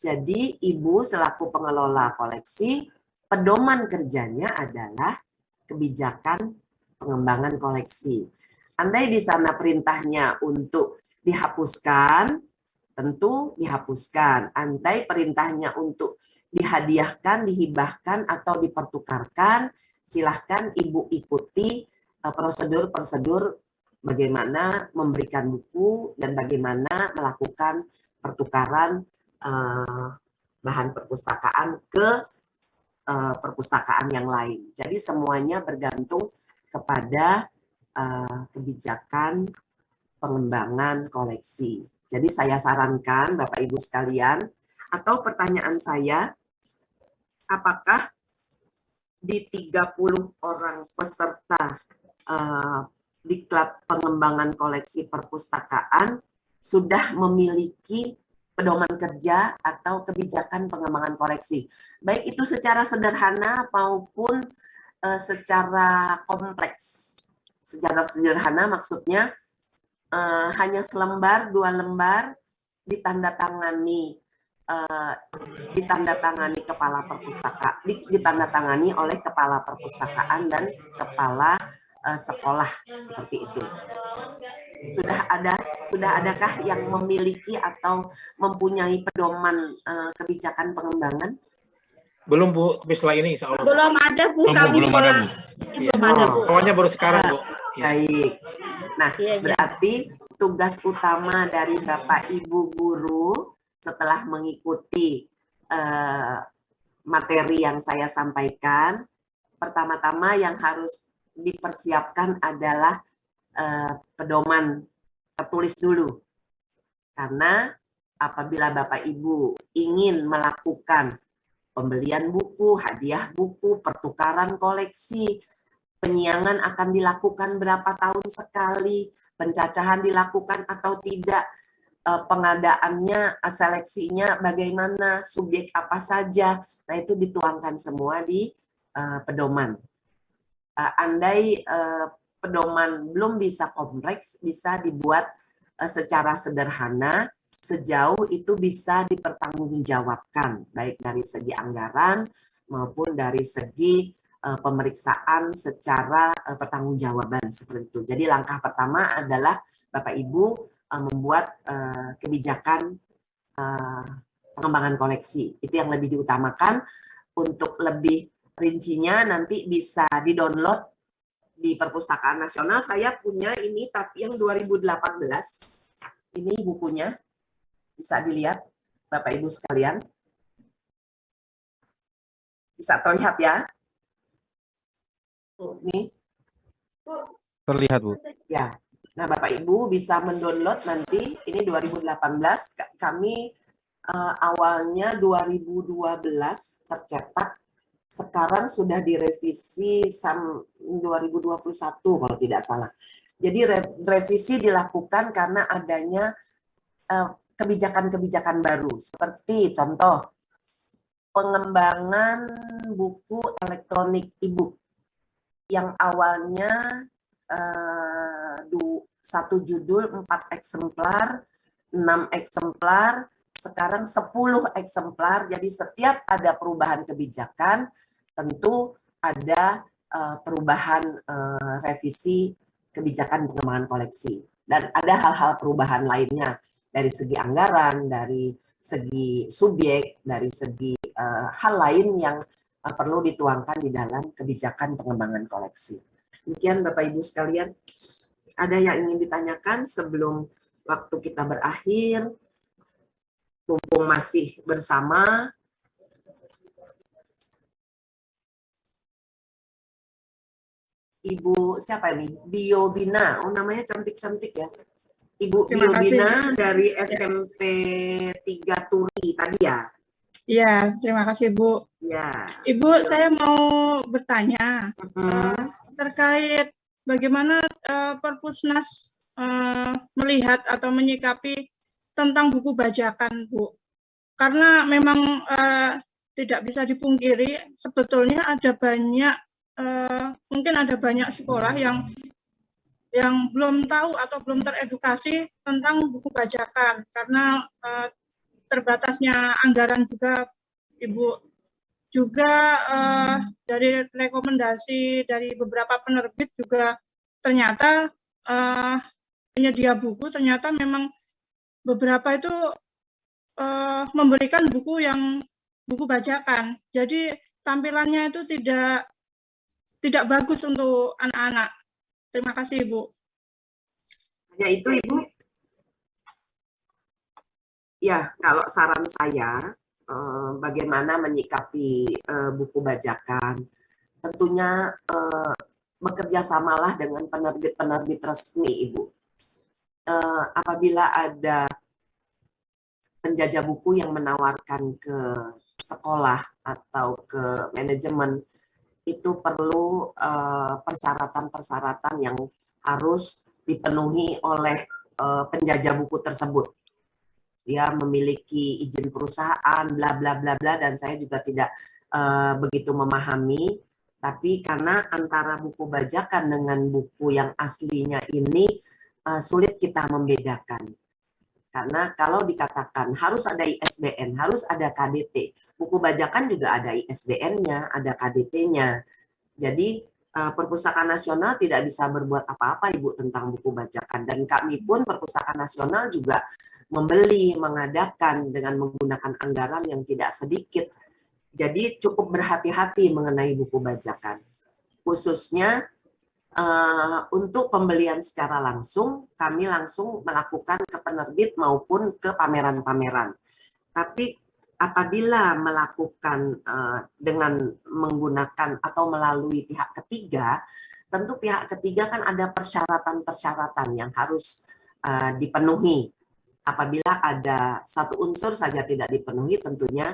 Jadi, Ibu selaku pengelola koleksi, pedoman kerjanya adalah kebijakan pengembangan koleksi. Andai di sana perintahnya untuk dihapuskan, tentu dihapuskan. Andai perintahnya untuk dihadiahkan, dihibahkan, atau dipertukarkan, silahkan Ibu ikuti prosedur-prosedur bagaimana memberikan buku dan bagaimana melakukan pertukaran bahan perpustakaan ke perpustakaan yang lain. Jadi semuanya bergantung kepada kebijakan pengembangan koleksi. Jadi saya sarankan Bapak Ibu sekalian, atau pertanyaan saya, apakah di 30 orang peserta Diklat Pengembangan Koleksi Perpustakaan sudah memiliki pedoman kerja atau kebijakan pengembangan koleksi, baik itu secara sederhana maupun secara kompleks. Secara sederhana maksudnya hanya selembar, 2 lembar ditandatangani kepala perpustakaan, ditandatangani oleh kepala perpustakaan dan kepala sekolah, seperti itu. Sudah adakah yang memiliki atau mempunyai pedoman kebijakan pengembangan? Belum Bu, tapi setelah ini insya Allah. Belum ada Bu, kami belum ada Bu. Belum ada Bu. Awalnya baru sekarang Bu. Baik. Nah, Iya. berarti tugas utama dari Bapak Ibu guru setelah mengikuti materi yang saya sampaikan, pertama-tama yang harus dipersiapkan adalah pedoman tertulis dulu. Karena apabila Bapak Ibu ingin melakukan pembelian buku, hadiah buku, pertukaran koleksi, penyiangan akan dilakukan berapa tahun sekali, pencacahan dilakukan atau tidak, pengadaannya, seleksinya bagaimana, subjek apa saja, nah itu dituangkan semua di pedoman. Andai pedoman belum bisa kompleks, bisa dibuat secara sederhana, sejauh itu bisa dipertanggungjawabkan, baik dari segi anggaran maupun dari segi pemeriksaan secara pertanggungjawaban, seperti itu. Jadi langkah pertama adalah Bapak Ibu membuat kebijakan pengembangan koleksi. Itu yang lebih diutamakan. Untuk lebih rincinya nanti bisa di-download di Perpustakaan Nasional. Saya punya ini, tapi yang 2018. Ini bukunya. Bisa dilihat, Bapak Ibu sekalian. Bisa terlihat ya? Ini. Terlihat Bu. Ya. Nah, Bapak Ibu bisa mendownload nanti. Ini 2018. Kami awalnya 2012 tercetak. Sekarang sudah direvisi 2021 kalau tidak salah. Jadi revisi dilakukan karena adanya kebijakan-kebijakan baru. Seperti contoh, pengembangan buku elektronik e-book yang awalnya satu judul 4 eksemplar, 6 eksemplar, sekarang 10 eksemplar. Jadi setiap ada perubahan kebijakan, tentu ada perubahan revisi kebijakan pengembangan koleksi. Dan ada hal-hal perubahan lainnya dari segi anggaran, dari segi subjek, dari segi hal lain yang perlu dituangkan di dalam kebijakan pengembangan koleksi. Demikian Bapak Ibu sekalian. Ada yang ingin ditanyakan sebelum waktu kita berakhir? Mumpung masih bersama. Ibu siapa nih? Biobina. Oh, namanya cantik-cantik ya. Ibu Biobina dari SMP 3 Turi tadi ya? Iya, terima kasih Bu. Ya. Ibu, saya mau bertanya terkait bagaimana Perpusnas melihat atau menyikapi tentang buku bajakan, Bu. Karena memang tidak bisa dipungkiri, sebetulnya ada banyak, mungkin ada banyak sekolah yang belum tahu atau belum teredukasi tentang buku bajakan, karena terbatasnya anggaran juga, Ibu. Juga dari rekomendasi dari beberapa penerbit juga ternyata penyedia buku ternyata memang beberapa itu memberikan buku bajakan. Jadi tampilannya itu tidak bagus untuk anak-anak. Terima kasih, Ibu. Hanya itu, Ibu? Ya, kalau saran saya, bagaimana menyikapi buku bajakan, tentunya bekerja samalah dengan penerbit-penerbit resmi, Ibu. Apabila ada penjajah buku yang menawarkan ke sekolah atau ke manajemen, itu perlu persyaratan-persyaratan yang harus dipenuhi oleh penjajah buku tersebut. Dia memiliki izin perusahaan, bla bla bla bla, dan saya juga tidak begitu memahami. Tapi karena antara buku bajakan dengan buku yang aslinya ini sulit kita membedakan. Karena kalau dikatakan harus ada ISBN, harus ada KDT, buku bajakan juga ada ISBN-nya, ada KDT-nya. Jadi Perpustakaan Nasional tidak bisa berbuat apa-apa, Ibu, tentang buku bajakan. Dan kami pun Perpustakaan Nasional juga membeli, mengadakan dengan menggunakan anggaran yang tidak sedikit. Jadi cukup berhati-hati mengenai buku bajakan. Khususnya untuk pembelian secara langsung, kami langsung melakukan ke penerbit maupun ke pameran-pameran. Tapi apabila melakukan dengan menggunakan atau melalui pihak ketiga, tentu pihak ketiga kan ada persyaratan-persyaratan yang harus dipenuhi. Apabila ada satu unsur saja tidak dipenuhi, tentunya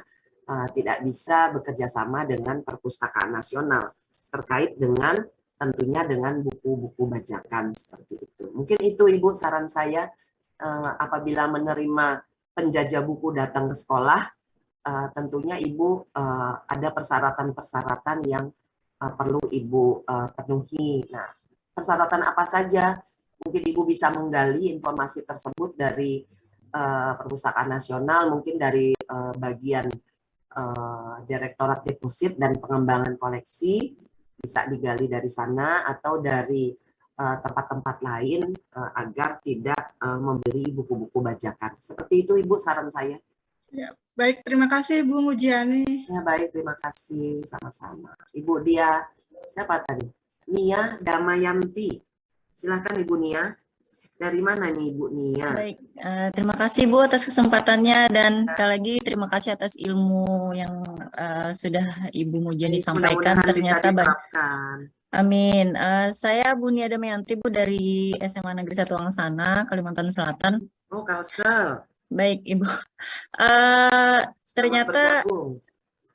tidak bisa bekerja sama dengan Perpustakaan Nasional terkait dengan tentunya dengan buku-buku bajakan seperti itu. Mungkin itu, Ibu, saran saya apabila menerima penjajah buku datang ke sekolah, tentunya Ibu ada persyaratan-persyaratan yang perlu Ibu penuhi. Nah, persyaratan apa saja? Mungkin Ibu bisa menggali informasi tersebut dari Perpustakaan Nasional, mungkin dari bagian Direktorat Deposit dan Pengembangan Koleksi, bisa digali dari sana atau dari tempat-tempat lain agar tidak membeli buku-buku bajakan. Seperti itu, Ibu, saran saya. Ya, baik, terima kasih Bu Mujiani. Ya, baik, terima kasih, sama-sama. Ibu Dia, siapa tadi? Nia Damayanti. Silakan Ibu Nia. Dari mana nih Ibu Nia? Baik, terima kasih Bu atas kesempatannya dan sekali lagi terima kasih atas ilmu yang sudah Ibu Mujiani sampaikan. Ternyata banyak. Amin. Saya Bu Nia Damayanti, Bu, dari SMA Negeri 1 Wangsana, Kalimantan Selatan. Oh, Kalsel. Baik, Ibu. Ternyata,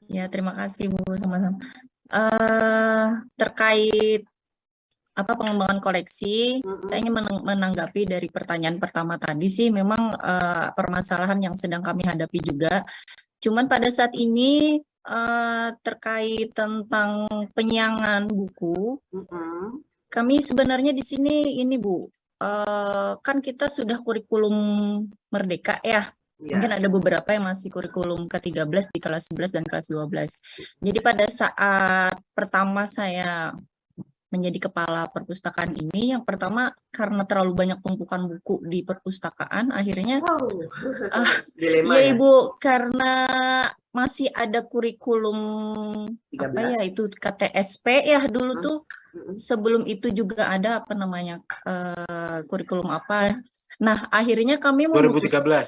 ya terima kasih Bu, sama-sama. Terkait pengembangan koleksi, saya ingin menanggapi dari pertanyaan pertama tadi sih, memang permasalahan yang sedang kami hadapi juga. Cuman pada saat ini terkait tentang penyiangan buku, kami sebenarnya di sini ini Bu, kan kita sudah kurikulum merdeka ya, Mungkin ada beberapa yang masih kurikulum ke-13 di kelas 11 dan kelas 12. Jadi pada saat pertama saya menjadi kepala perpustakaan ini, yang pertama karena terlalu banyak tumpukan buku di perpustakaan, akhirnya dilema ya Ibu, karena masih ada kurikulum 13. apa ya itu KTSP ya dulu tuh, sebelum itu juga ada apa namanya kurikulum apa. Nah akhirnya kami 2013.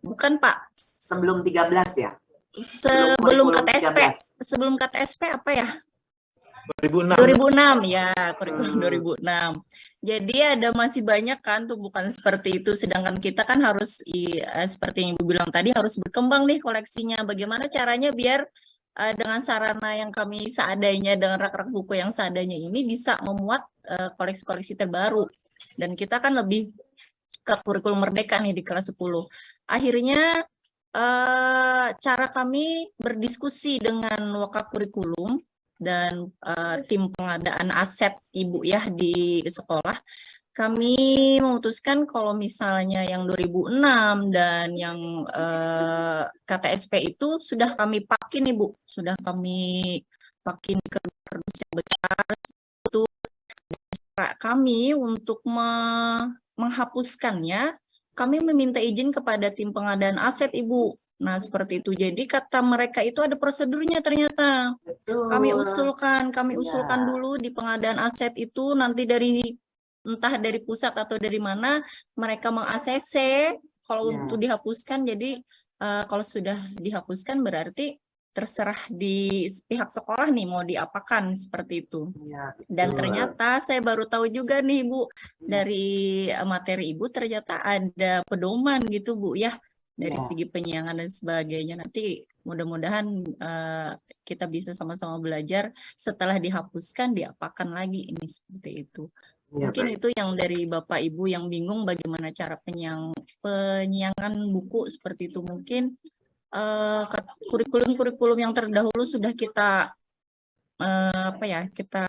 Bukan Pak. Sebelum 13 ya? Sebelum KTSP. 13. Sebelum KTSP apa ya? 2006 ya, kurikulum 2006. Jadi ada masih banyak kan tuh bukan seperti itu, sedangkan kita kan harus seperti yang Ibu bilang tadi harus berkembang nih koleksinya. Bagaimana caranya biar dengan sarana yang kami seadanya, dengan rak-rak buku yang seadanya ini bisa memuat koleksi-koleksi terbaru. Dan kita kan lebih ke kurikulum merdeka nih di kelas 10. Akhirnya cara kami berdiskusi dengan Wakak Kurikulum dan tim pengadaan aset Ibu ya di sekolah, kami memutuskan kalau misalnya yang 2006 dan yang KTSP itu sudah kami pakin Ibu, sudah kami pakin ke kardus yang besar. Itu kami untuk menghapuskannya, kami meminta izin kepada tim pengadaan aset Ibu. Nah, seperti itu. Jadi kata mereka itu ada prosedurnya ternyata. Betul. Kami usulkan dulu di pengadaan aset itu nanti entah dari pusat atau dari mana mereka meng-ACC kalau untuk dihapuskan. Jadi kalau sudah dihapuskan berarti terserah di pihak sekolah nih mau diapakan seperti itu. Dan ternyata saya baru tahu juga nih Bu, dari materi Ibu ternyata ada pedoman gitu Bu ya. Dari segi penyiangan dan sebagainya. Nanti mudah-mudahan kita bisa sama-sama belajar setelah dihapuskan diapakan lagi ini seperti itu. Mungkin itu yang dari Bapak Ibu yang bingung bagaimana cara penyiangan buku seperti itu. Mungkin kurikulum-kurikulum yang terdahulu sudah kita kita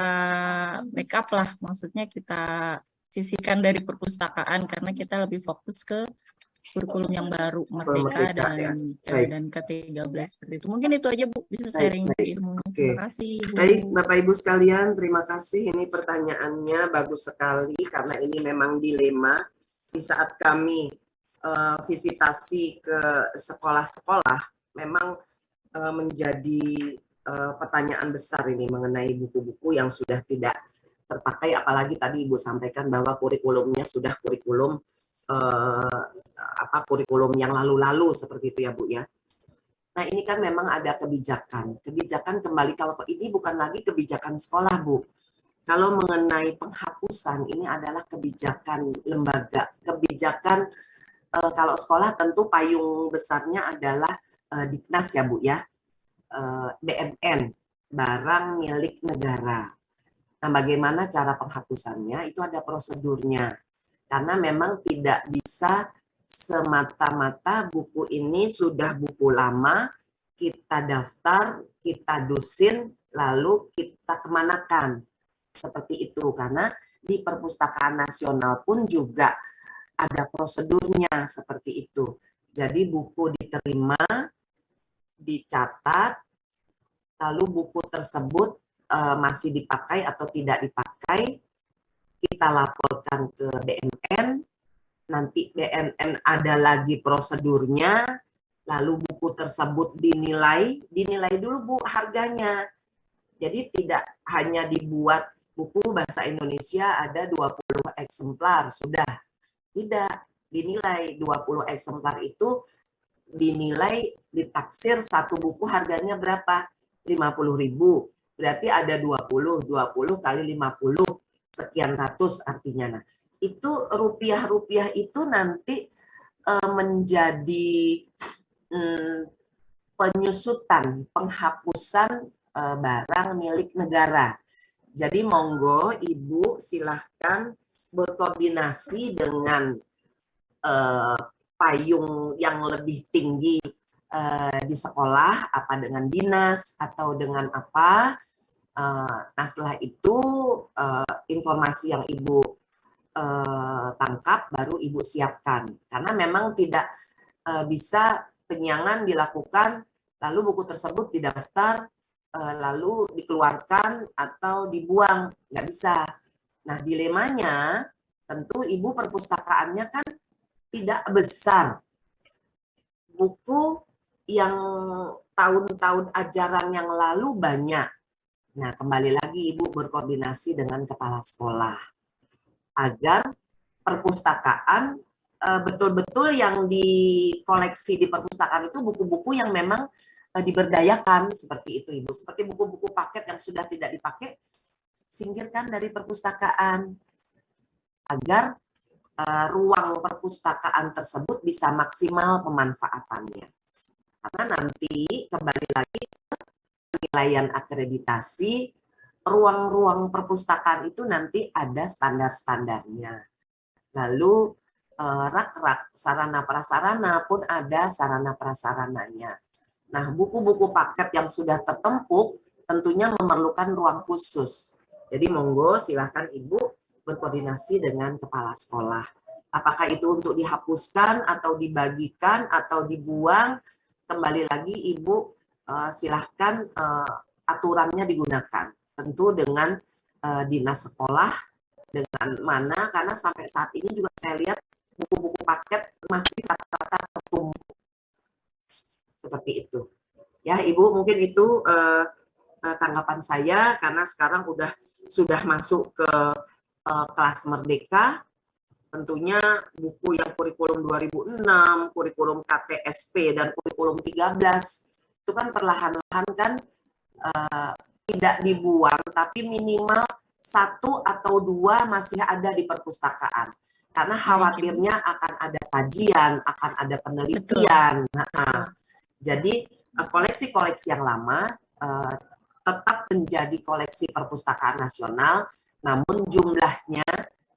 backup lah, maksudnya kita sisihkan dari perpustakaan karena kita lebih fokus ke kurikulum yang baru Merdeka dan ke-13 seperti itu. Mungkin itu aja Bu, bisa sharing ilmu. Terima kasih Bu. Baik Bapak Ibu sekalian, terima kasih. Ini pertanyaannya bagus sekali karena ini memang dilema di saat kami visitasi ke sekolah-sekolah memang menjadi pertanyaan besar ini mengenai buku-buku yang sudah tidak terpakai, apalagi tadi Ibu sampaikan bahwa kurikulumnya sudah kurikulum kurikulum yang lalu-lalu seperti itu ya Bu ya. Nah ini kan memang ada kebijakan kembali, kalau ini bukan lagi kebijakan sekolah Bu. Kalau mengenai penghapusan ini adalah kebijakan lembaga, kebijakan kalau sekolah tentu payung besarnya adalah Diknas ya Bu ya, BMN, barang milik negara. Nah bagaimana cara penghapusannya itu ada prosedurnya. Karena memang tidak bisa semata-mata buku ini sudah buku lama, kita daftar, kita dusin, lalu kita kemanakan. Seperti itu, karena di Perpustakaan Nasional pun juga ada prosedurnya seperti itu. Jadi buku diterima, dicatat, lalu buku tersebut masih dipakai atau tidak dipakai, kita laporkan ke BMN, nanti BMN ada lagi prosedurnya, lalu buku tersebut dinilai dulu Bu harganya. Jadi tidak hanya dibuat buku bahasa Indonesia ada 20 eksemplar, sudah. Tidak, dinilai 20 eksemplar itu dinilai, ditaksir satu buku harganya berapa? 50.000. Berarti ada 20 kali 50. Sekian ratus artinya. Nah, itu rupiah-rupiah itu nanti menjadi penyusutan, penghapusan barang milik negara. Jadi monggo Ibu silahkan berkoordinasi dengan payung yang lebih tinggi di sekolah, apa dengan dinas atau dengan apa. Nah setelah itu informasi yang Ibu tangkap, baru Ibu siapkan. Karena memang tidak bisa penyiangan dilakukan, lalu buku tersebut didaftar, lalu dikeluarkan atau dibuang. Nggak bisa. Nah, dilemanya tentu Ibu perpustakaannya kan tidak besar. Buku yang tahun-tahun ajaran yang lalu banyak. Nah, kembali lagi Ibu berkoordinasi dengan kepala sekolah agar perpustakaan betul-betul yang dikoleksi di perpustakaan itu buku-buku yang memang diberdayakan, seperti itu Ibu. Seperti buku-buku paket yang sudah tidak dipakai, singkirkan dari perpustakaan agar ruang perpustakaan tersebut bisa maksimal pemanfaatannya. Karena nanti kembali lagi ke penilaian akreditasi, ruang-ruang perpustakaan itu nanti ada standar-standarnya. Lalu rak-rak sarana prasarana pun ada sarana prasarananya. Nah, buku-buku paket yang sudah tertempuk tentunya memerlukan ruang khusus. Jadi monggo silahkan Ibu berkoordinasi dengan kepala sekolah. Apakah itu untuk dihapuskan atau dibagikan atau dibuang, kembali lagi Ibu silahkan aturannya digunakan. Tentu dengan dinas sekolah, dengan mana, karena sampai saat ini juga saya lihat buku-buku paket masih rata-rata tertumpuk. Seperti itu. Ya Ibu, mungkin itu tanggapan saya, karena sekarang sudah masuk ke kelas merdeka, tentunya buku yang kurikulum 2006, kurikulum KTSP, dan kurikulum 13, itu kan perlahan-lahan kan tidak dibuang, tapi minimal 1 atau 2 masih ada di perpustakaan. Karena khawatirnya akan ada kajian, akan ada penelitian. Nah, jadi koleksi-koleksi yang lama tetap menjadi koleksi perpustakaan nasional, namun jumlahnya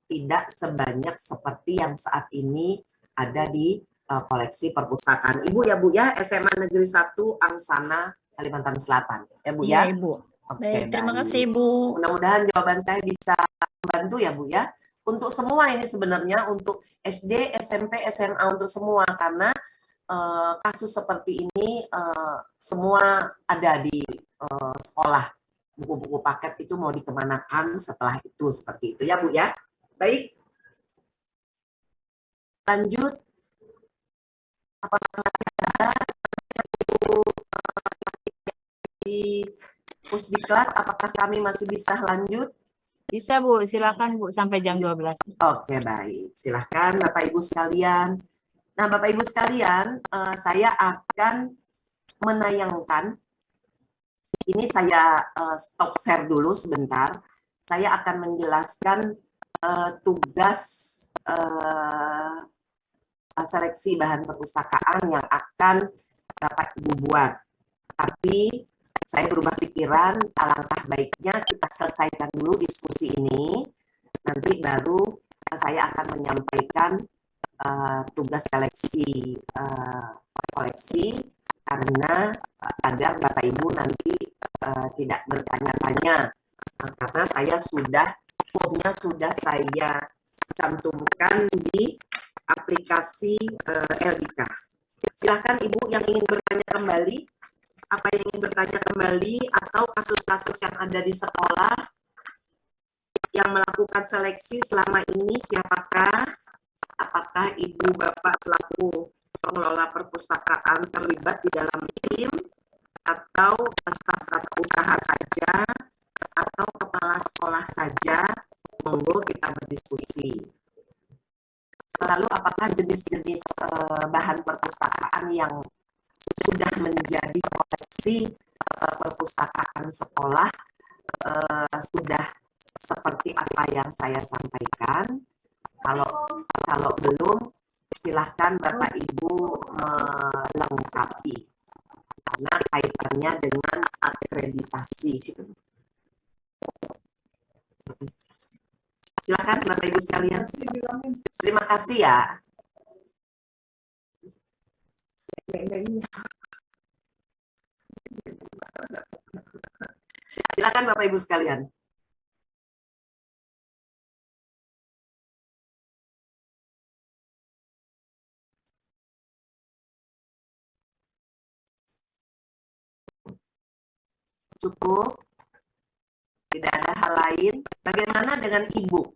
tidak sebanyak seperti yang saat ini ada di koleksi perpustakaan. Ibu ya Bu ya, SMA Negeri 1 Angsana, Kalimantan Selatan. Ya Bu ya? Iya Ibu. Oke, Baik, terima baik. kasih Ibu. Mudah-mudahan jawaban saya bisa membantu ya Bu ya. Untuk semua ini sebenarnya, untuk SD, SMP, SMA, untuk semua, karena kasus seperti ini semua ada di sekolah. Buku-buku paket itu mau dikemanakan setelah itu, seperti itu ya Bu ya. Baik, lanjut. Apa masih ada di Pusdiklat? Apakah kami masih bisa lanjut? Bisa Bu, silakan Bu sampai jam 12. Oke, baik. Silahkan Bapak Ibu sekalian. Nah, Bapak Ibu sekalian, saya akan menayangkan, ini saya stop share dulu sebentar. Saya akan menjelaskan tugas seleksi bahan perpustakaan yang akan Bapak Ibu buat. Tapi saya berubah pikiran, alangkah baiknya kita selesaikan dulu diskusi ini, nanti baru saya akan menyampaikan tugas seleksi koleksi, karena agar Bapak Ibu nanti tidak bertanya-tanya, karena saya formnya sudah saya cantumkan di aplikasi LDK. Silahkan Ibu yang ingin bertanya kembali, apa yang ingin bertanya kembali, atau kasus-kasus yang ada di sekolah yang melakukan seleksi selama ini siapakah? Apakah Ibu Bapak selaku pengelola perpustakaan terlibat di dalam tim, atau staf tata usaha saja, atau kepala sekolah saja? Monggo kita berdiskusi. Lalu apakah jenis-jenis bahan perpustakaan yang sudah menjadi koleksi perpustakaan sekolah sudah seperti apa yang saya sampaikan? Kalau belum, silahkan Bapak Ibu melengkapi, karena kaitannya dengan akreditasi. Silahkan Bapak Ibu sekalian. Terima kasih ya. Silakan Bapak Ibu sekalian. Cukup? Tidak ada hal lain? Bagaimana dengan e-book?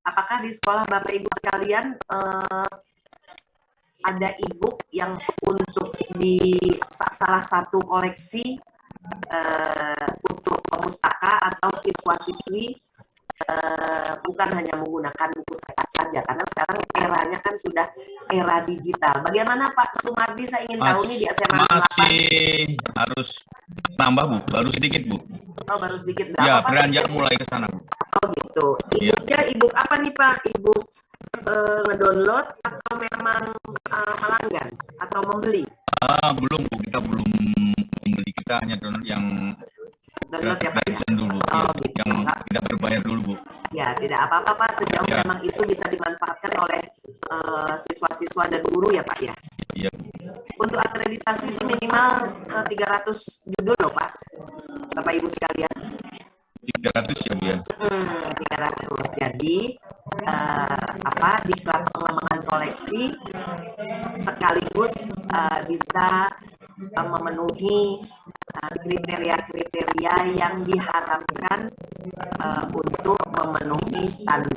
Apakah di sekolah Bapak Ibu sekalian ada e-book yang untuk di salah satu koleksi untuk pemustaka atau siswa-siswi bukan hanya menggunakan buku cetak saja, karena sekarang eranya kan sudah era digital. Bagaimana Pak Sumardi, saya ingin tahu nih di SMA 8. Masih harus nambah Bu, baru sedikit Bu. Oh, baru sedikit. Ya, beranjak mulai ke sana Bu. Oh gitu. E-booknya e-book apa nih Pak? E-book ngedownload atau memang melanggan atau membeli? Belum Bu, kita belum membeli, kita hanya download yang Download ya Pak? gratisan dulu, Oh, ya, gitu. yang tidak berbayar dulu Bu. Ya, tidak apa-apa Pak, sejauh Ya. memang itu bisa dimanfaatkan oleh siswa-siswa dan guru ya Pak ya. Iya Bu. Untuk akreditasi itu minimal 300 judul loh Pak, Bapak Ibu sekalian. 300 ya Bu ya. 300. Jadi diklat pengembangan koleksi sekaligus bisa memenuhi kriteria-kriteria yang diharapkan untuk memenuhi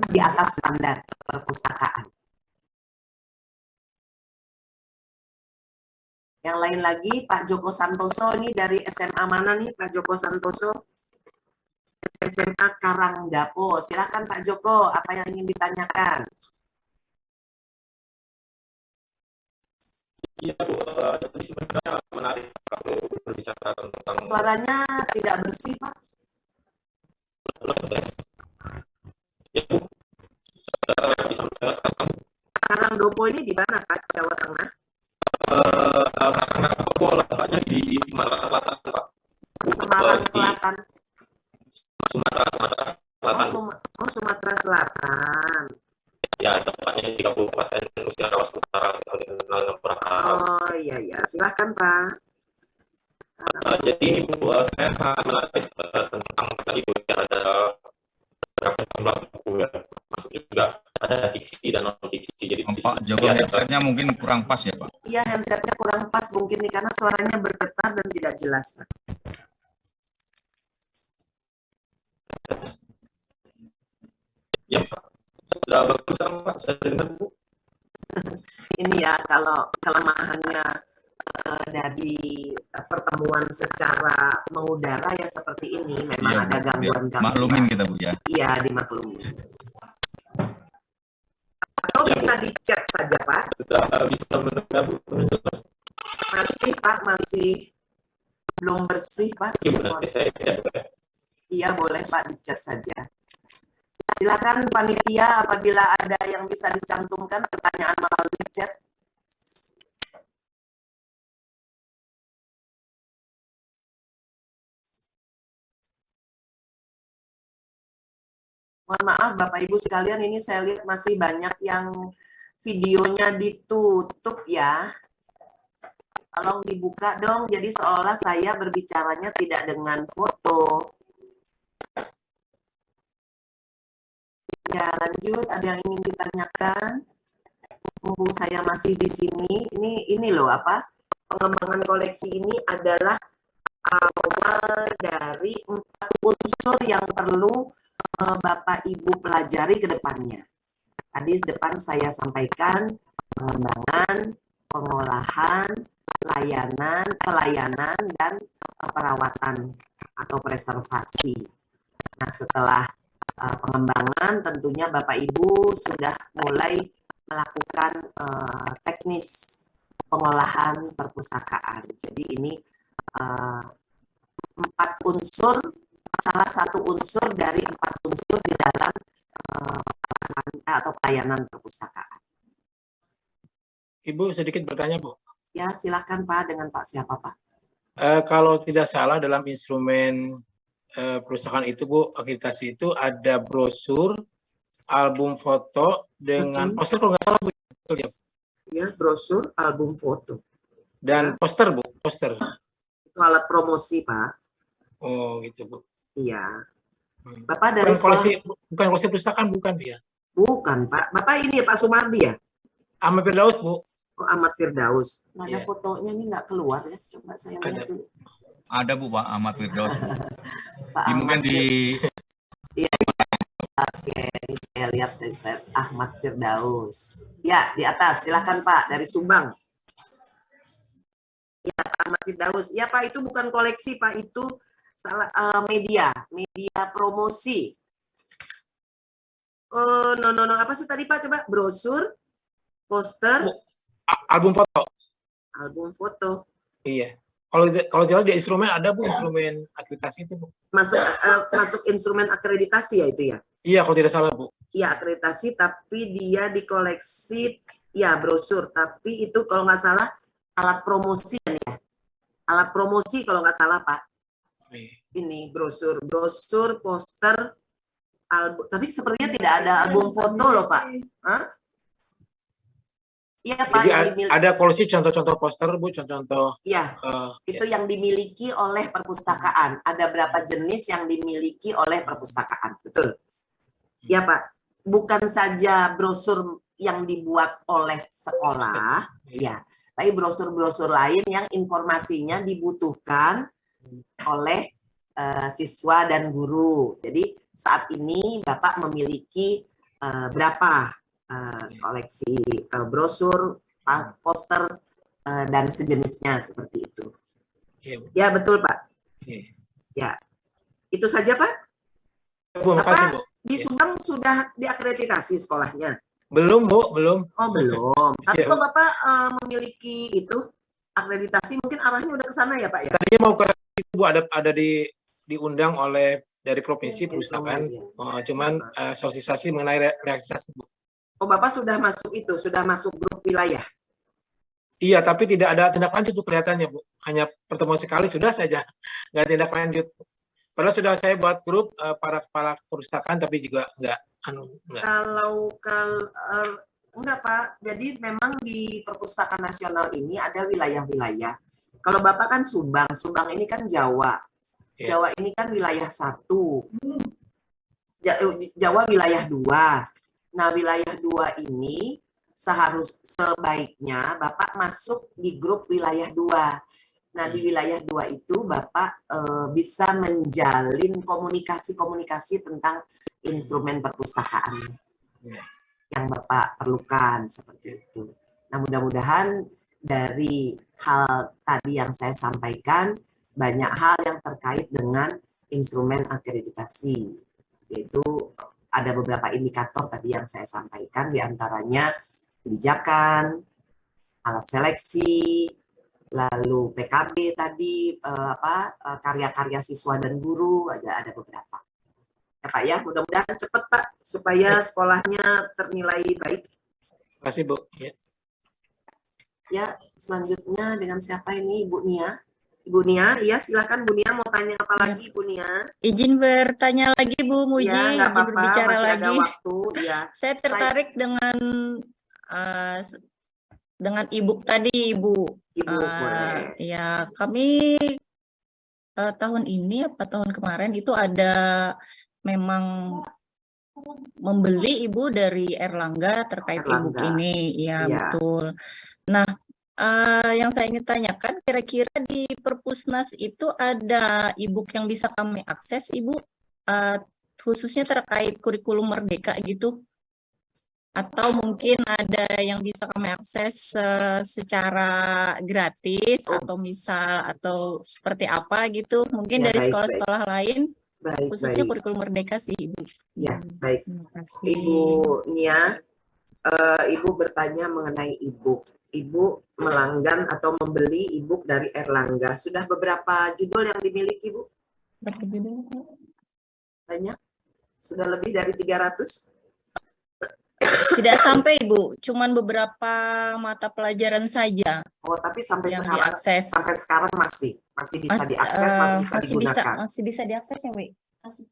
di atas standar perpustakaan. Yang lain lagi, Pak Joko Santoso, ini dari SMA mana nih Pak Joko Santoso? SMA Karangdapo. Silakan Pak Joko, apa yang ingin ditanyakan? Iya Bu, jadi sebenarnya menarik kalau berbicara tentang Suaranya tidak bersih Pak. Ya Bu, bisa menjelaskan. Karangdapo ini di mana Pak? Jawa Tengah? Karena aku letaknya di Semarang Selatan Pak. Semarang Selatan. Sumatera Selatan. Oh, Sumatera Selatan. Ya, tepatnya di Kabupaten Musirawas Utara. Oh iya ya, silahkan Pak. Jadi Bu, saya sangat menarik tentang tadi Bu, ada beberapa jumlah buku ya, masuk juga ada diksi dan non diksi. Jadi Pak Joko, headsetnya mungkin kurang pas ya Pak? Iya, handsetnya kurang pas mungkin nih karena suaranya bergetar dan tidak jelas Pak. Ya Pak, sudah bagus Pak, saya dengar Bu. Ini ya kalau kelemahannya dari pertemuan secara mengudara ya seperti ini, memang Iya, ada gangguan-gangguan. Maklumin kita Bu ya. Iya, dimaklumi. Atau bisa di chat saja Pak. Sudah bisa mendengar Bu. Masih Pak, masih belum bersih Pak. Iya boleh Pak, di chat saja. Silakan panitia apabila ada yang bisa dicantumkan pertanyaan melalui chat. Mohon maaf Bapak Ibu sekalian, ini saya lihat masih banyak yang videonya ditutup ya. Tolong dibuka dong, jadi seolah saya berbicaranya tidak dengan foto. Ya, lanjut, ada yang ingin ditanyakan? Mumpung saya masih di sini, ini loh apa? Pengembangan koleksi ini adalah awal dari 4 unsur yang perlu Bapak Ibu pelajari ke depannya. Tadi depan saya sampaikan pengembangan, pengolahan, pelayanan dan perawatan atau preservasi. Nah, setelah pengembangan tentunya Bapak Ibu sudah mulai melakukan teknis pengolahan perpustakaan. Jadi ini 4 unsur, salah satu unsur dari 4 unsur di dalam atau pelayanan perpustakaan. Ibu sedikit bertanya Bu. Ya silakan Pak, dengan Pak siapa Pak? Kalau tidak salah dalam instrumen perpustakaan itu Bu, akreditasi itu ada brosur, album foto dengan poster kalau nggak salah Bu. Betul ya? Ya, brosur, album foto. Dan poster Bu, poster. Itu alat promosi Pak. Oh gitu Bu. Iya. Bapak dari bukan koleksi perpustakaan bukan dia? Bukan Pak. Bapak ini ya Pak Sumardi ya? Ahmad Firdaus Bu. Oh, Ahmad Firdaus. Nah, ada Iya. fotonya ini nggak keluar ya. Coba saya lihat dulu. Ada Bu, Pak Ahmad Firdaus. Pak Mungkin Ahmad di Iya, oke, ini saya lihat dari Ustaz Ahmad Firdaus. Ya, di atas. Silakan Pak, dari Subang. Ya, Pak Ahmad Firdaus. Ya Pak, itu bukan koleksi Pak, itu salah media promosi. Oh, no, apa sih tadi Pak? Coba brosur, poster, album foto. album foto. Iya. Kalau jelas di instrumen ada Bu, instrumen akreditasi itu Bu. Masuk instrumen akreditasi ya itu ya? Iya, kalau tidak salah Bu. Iya, akreditasi, tapi dia dikoleksi, ya brosur, tapi itu kalau nggak salah alat promosi ya. Alat promosi kalau nggak salah Pak. Ini brosur, poster, album, tapi sepertinya tidak ada album foto loh Pak. Hah? Iya Pak. Jadi ada koleksi contoh-contoh poster Bu, contoh-contoh. Iya, itu yang dimiliki oleh perpustakaan. Ada berapa jenis yang dimiliki oleh perpustakaan, betul? Ya Pak, bukan saja brosur yang dibuat oleh sekolah, ya, tapi brosur-brosur lain yang informasinya dibutuhkan oleh siswa dan guru. Jadi saat ini Bapak memiliki berapa koleksi brosur, poster, dan sejenisnya seperti itu. Ya betul Pak. Ya, itu saja Pak. Bu, makasih Bu. Di Subang sudah diakreditasi sekolahnya? Belum Bu, belum. Oh belum. Tapi kok Bapak memiliki itu akreditasi, mungkin arahnya udah ke sana ya Pak ya? Tadinya mau ke itu Bu, ada diundang oleh dari provinsi perusahaan, cuman sosialisasi mengenai realisasi Bu. Oh Bapak sudah masuk itu, sudah masuk grup wilayah? Iya, tapi tidak ada tindak lanjut tuh kelihatannya Bu. Hanya pertemuan sekali sudah saja, nggak tindak lanjut. Padahal sudah saya buat grup para kepala perpustakaan, tapi juga nggak. Enggak Pak, jadi memang di Perpustakaan Nasional ini ada wilayah-wilayah. Kalau Bapak kan Subang ini kan Jawa. Jawa ini kan wilayah 1. Jawa wilayah 2. Nah, wilayah 2 ini sebaiknya Bapak masuk di grup wilayah 2. Nah, di wilayah 2 itu Bapak bisa menjalin komunikasi tentang instrumen perpustakaan yang Bapak perlukan seperti itu. Nah, mudah-mudahan dari hal tadi yang saya sampaikan, banyak hal yang terkait dengan instrumen akreditasi, yaitu ada beberapa indikator tadi yang saya sampaikan, diantaranya kebijakan, alat seleksi, lalu PKB tadi, karya-karya siswa dan guru, ada beberapa. Ya Pak ya, mudah-mudahan cepat Pak, supaya sekolahnya ternilai baik. Terima kasih Bu. Ya, selanjutnya dengan siapa ini? Ibu Nia. Ibu Nia, ya silakan Bu Nia, mau tanya apa lagi Bu Nia? Izin bertanya lagi Bu Muji, ya, izin berbicara masih lagi. Ada waktu, ya. Saya tertarik dengan e-book tadi Ibu. Boleh. Ya, kami tahun ini apa tahun kemarin itu ada memang membeli Ibu dari Erlangga terkait e-book ini. Ya, betul. Nah, yang saya ingin tanyakan, kira-kira di Perpusnas itu ada e-book yang bisa kami akses, Ibu, khususnya terkait kurikulum merdeka gitu? Atau mungkin ada yang bisa kami akses secara gratis, atau seperti apa gitu? Mungkin ya, dari sekolah-sekolah lain, khususnya baik. kurikulum merdeka sih, Ibu. Ya, baik. Ibu Nia, Ibu bertanya mengenai e-book. Ibu melanggan atau membeli e-book dari Erlangga. Sudah beberapa judul yang dimiliki, Bu? Berapa judul? Banyak? Sudah lebih dari 300? Tidak sampai, Ibu. Cuman beberapa mata pelajaran saja. Oh, tapi sampai yang sekarang diakses. Sampai sekarang masih bisa diakses, masih bisa digunakan. Masih bisa diakses ya, Bu?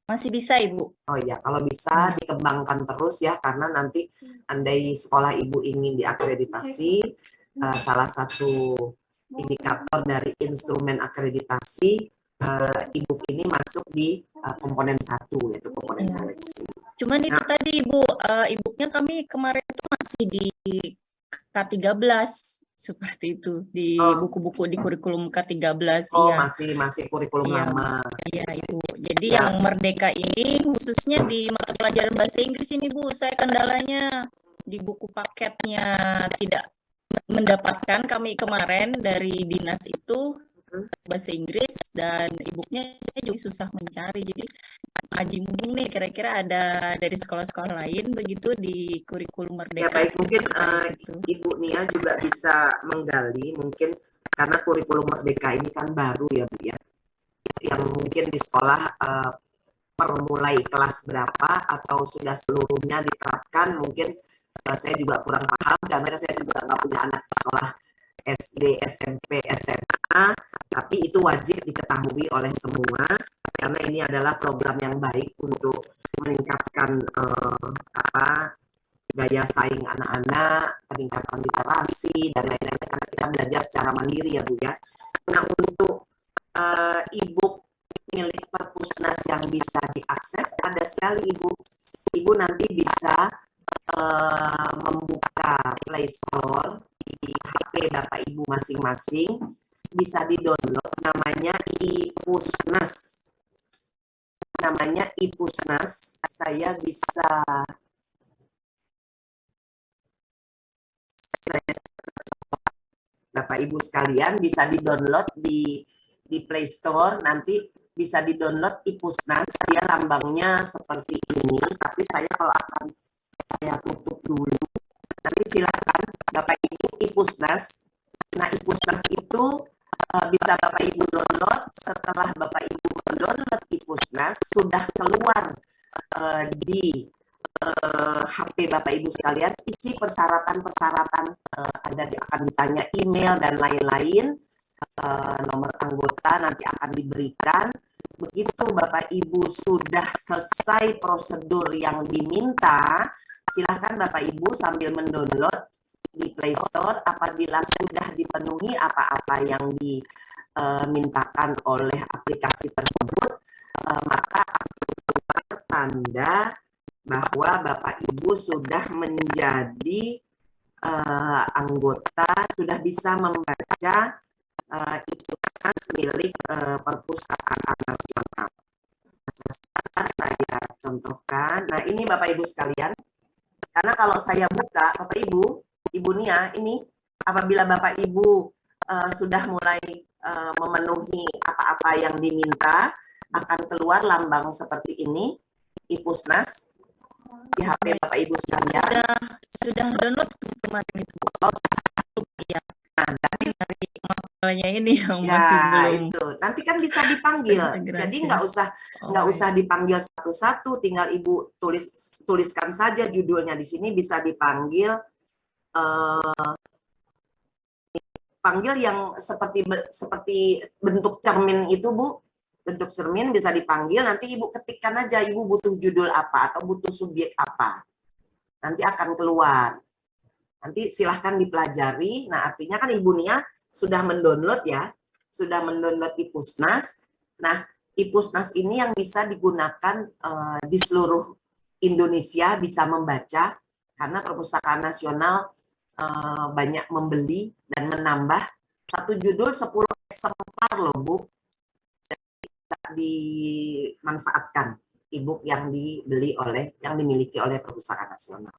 Masih bisa, Ibu. Oh ya, kalau bisa dikembangkan terus ya, karena nanti andai sekolah Ibu ingin diakreditasi, salah satu indikator dari instrumen akreditasi, e-book ini masuk di komponen 1, yaitu komponen koleksi. Cuman itu tadi Ibu, e-booknya kami kemarin itu masih di K13, seperti itu di Oh. buku-buku di kurikulum K13. Oh, Iya. masih kurikulum Iya, lama. Iya, Ibu. Jadi Ya. yang Merdeka ini khususnya di mata pelajaran bahasa Inggris ini, Bu, saya kendalanya di buku paketnya tidak mendapatkan. Kami kemarin dari dinas itu bahasa Inggris dan e-booknya juga susah mencari. Jadi Aji mumpung nih, kira-kira ada dari sekolah-sekolah lain begitu di kurikulum Ya Merdeka. baik, mungkin gitu. Ibu Nia juga bisa menggali, mungkin karena kurikulum Merdeka ini kan baru ya Bu ya, yang mungkin di sekolah per mulai kelas berapa atau sudah seluruhnya diterapkan, mungkin saya juga kurang paham karena saya juga nggak punya anak sekolah SD, SMP, SMA, tapi itu wajib diketahui oleh semua karena ini adalah program yang baik untuk meningkatkan daya saing anak-anak, peningkatan literasi dan lain-lain karena kita belajar secara mandiri ya Bu ya. Nah untuk e-book milik Perpusnas yang bisa diakses ada sekali Ibu. Ibu nanti bisa membuka Play Store di HP Bapak Ibu masing-masing, bisa di-download namanya iPusnas. Namanya iPusnas. Saya Bapak Ibu sekalian bisa di-download di Play Store, nanti bisa di-download iPusnas. Dia lambangnya seperti ini, tapi saya tutup dulu. Nanti silakan Bapak Ibu iPusnas. Nah, iPusnas itu bisa Bapak Ibu download. Setelah Bapak Ibu mendownload iPusnas, sudah keluar di HP Bapak Ibu sekalian, isi persyaratan-persyaratan akan ditanya email dan lain-lain, nomor anggota nanti akan diberikan. Begitu Bapak Ibu sudah selesai prosedur yang diminta, silakan Bapak Ibu sambil mendownload di Play Store. Apabila sudah dipenuhi apa-apa yang dimintakan oleh aplikasi tersebut, maka akan keluar tanda bahwa Bapak Ibu sudah menjadi anggota, sudah bisa membaca iPusnas milik Perpustakaan Nasional. Saya contohkan. Nah, ini Bapak Ibu sekalian. Karena kalau saya buka, Bapak Ibu, Ibu Nia, ini apabila Bapak Ibu sudah mulai memenuhi apa-apa yang diminta, akan keluar lambang seperti ini, iPusnas di HP Bapak Ibu sekalian. Sudah download kemarin itu. Oh, iya. Nah, dari mapelnya ini yang masih belum. Itu nanti kan bisa dipanggil. Jadi nggak usah dipanggil satu-satu, tinggal Ibu tuliskan saja judulnya di sini, bisa dipanggil panggil yang seperti bentuk cermin itu Bu. Bentuk cermin bisa dipanggil, nanti Ibu ketikkan aja Ibu butuh judul apa atau butuh subjek apa. Nanti akan keluar. Nanti silahkan dipelajari. Nah, artinya kan Ibu Nia sudah mendownload ya, sudah mendownload iPusnas. Nah, iPusnas ini yang bisa digunakan di seluruh Indonesia, bisa membaca, karena Perpustakaan Nasional banyak membeli dan menambah. Satu judul 10 eksemplar loh Bu. Jadi bisa dimanfaatkan e-book yang dimiliki oleh Perpustakaan Nasional.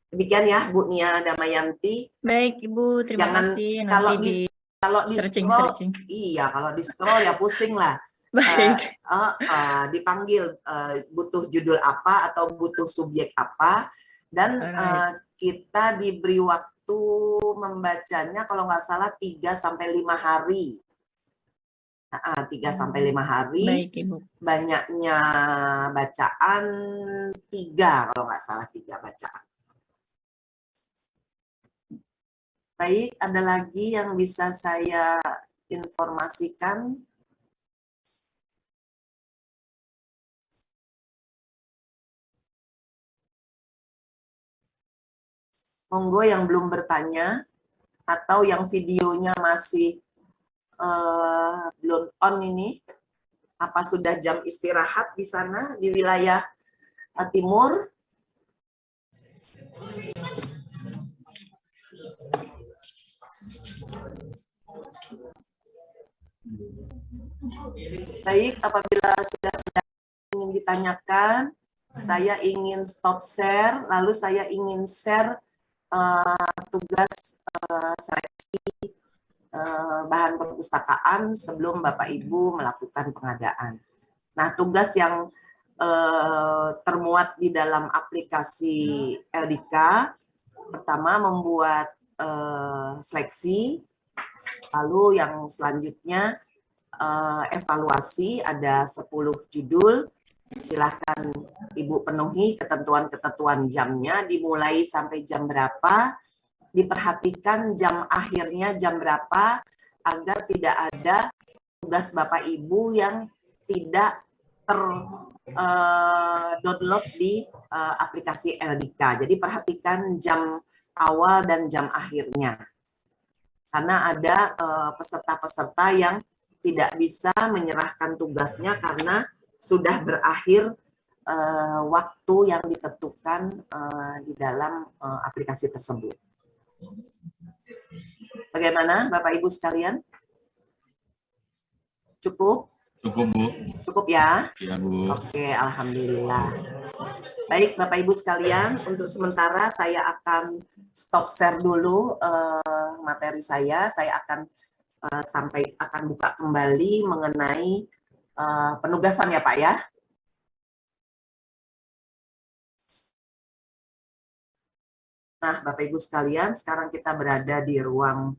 Demikian ya Bu Nia Damayanti. Baik Ibu, terima kasih. Nanti kalau di scroll, iya kalau di scroll ya pusing lah. Baik. Dipanggil butuh judul apa atau butuh subjek apa, dan kita diberi waktu membacanya kalau nggak salah 3-5 hari. 3-5 hari. Baik, Ibu. Banyaknya bacaan 3 kalau nggak salah 3 bacaan. Baik, ada lagi yang bisa saya informasikan? Monggo yang belum bertanya atau yang videonya masih belum on ini. Apa sudah jam istirahat di sana di wilayah timur? Baik, apabila sudah ingin ditanyakan, saya ingin stop share, lalu saya ingin share tugas seleksi bahan perpustakaan sebelum Bapak Ibu melakukan pengadaan. Nah, tugas yang termuat di dalam aplikasi LDK, pertama membuat seleksi, lalu yang selanjutnya evaluasi, ada 10 judul. Silahkan Ibu penuhi ketentuan-ketentuan jamnya, dimulai sampai jam berapa, diperhatikan jam akhirnya jam berapa, agar tidak ada tugas Bapak Ibu yang tidak download di aplikasi LDK. Jadi perhatikan jam awal dan jam akhirnya. Karena ada peserta-peserta yang tidak bisa menyerahkan tugasnya karena sudah berakhir waktu yang ditentukan di dalam aplikasi tersebut. Bagaimana Bapak Ibu sekalian? Cukup? Cukup, Bu. Cukup ya? Ya, Bu. Oke, alhamdulillah. Baik Bapak Ibu sekalian, untuk sementara saya akan stop share dulu materi saya. Saya akan buka kembali mengenai penugasan ya Pak ya. Nah Bapak Ibu sekalian, sekarang kita berada di ruang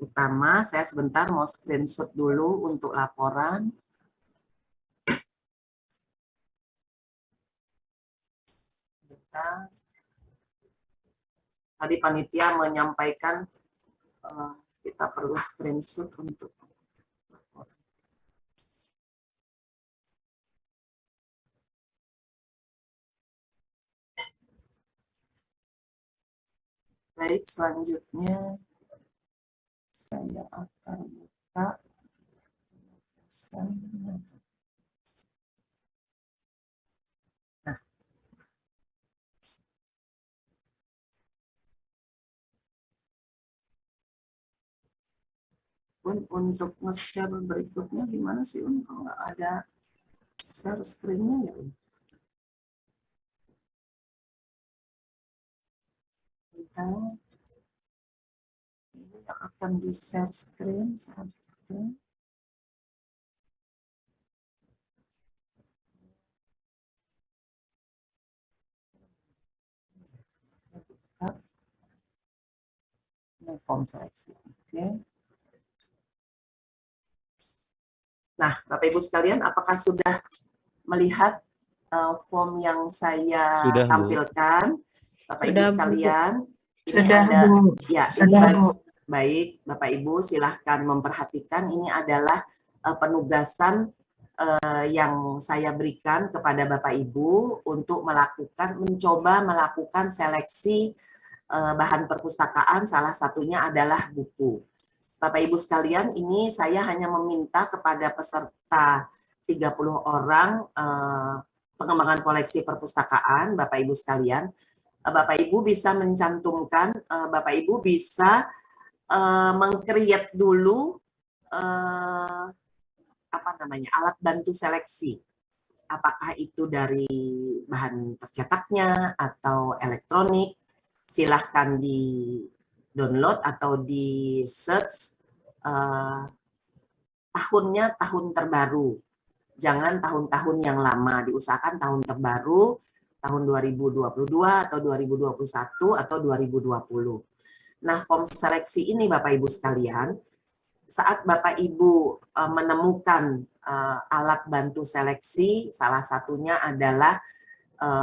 utama. Saya sebentar mau screenshot dulu untuk laporan. Tadi panitia menyampaikan kita perlu screenshot untuk baik, selanjutnya saya akan buka untuk nge-share berikutnya gimana sih kalau nggak ada share screen-nya ya kita ini yang akan di share screen saat itu. Ini form seleksi. Oke. Nah, Bapak Ibu sekalian, apakah sudah melihat form yang saya tampilkan? Bapak Ibu sekalian, ini ada ya, ini baik Bapak Ibu silahkan memperhatikan, ini adalah penugasan yang saya berikan kepada Bapak Ibu untuk mencoba melakukan seleksi bahan perpustakaan, salah satunya adalah buku. Bapak Ibu sekalian, ini saya hanya meminta kepada peserta 30 orang pengembangan koleksi perpustakaan, Bapak Ibu sekalian, Bapak Ibu bisa mencantumkan, Bapak Ibu bisa meng-create dulu alat bantu seleksi. Apakah itu dari bahan tercetaknya atau elektronik, silahkan di-download atau di-search tahunnya tahun terbaru. Jangan tahun-tahun yang lama, diusahakan tahun terbaru, tahun 2022 atau 2021 atau 2020. Nah, form seleksi ini Bapak Ibu sekalian, saat Bapak Ibu menemukan alat bantu seleksi, salah satunya adalah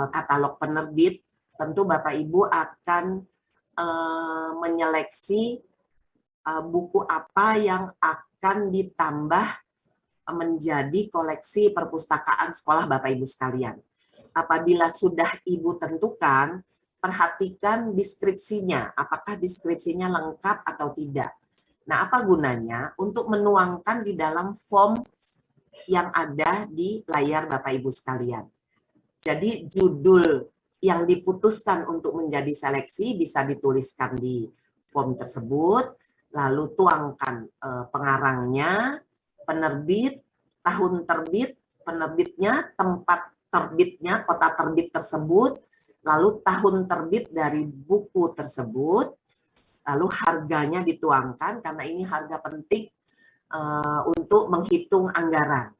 katalog penerbit, tentu Bapak Ibu akan menyeleksi buku apa yang akan ditambah menjadi koleksi perpustakaan sekolah Bapak Ibu sekalian. Apabila sudah Ibu tentukan, perhatikan deskripsinya, apakah deskripsinya lengkap atau tidak. Nah, apa gunanya? Untuk menuangkan di dalam form yang ada di layar Bapak Ibu sekalian. Jadi judul yang diputuskan untuk menjadi seleksi bisa dituliskan di form tersebut, lalu tuangkan pengarangnya, penerbit, tahun terbit, penerbitnya, tempat terbitnya, kota terbit tersebut, lalu tahun terbit dari buku tersebut, lalu harganya dituangkan karena ini harga penting untuk menghitung anggaran.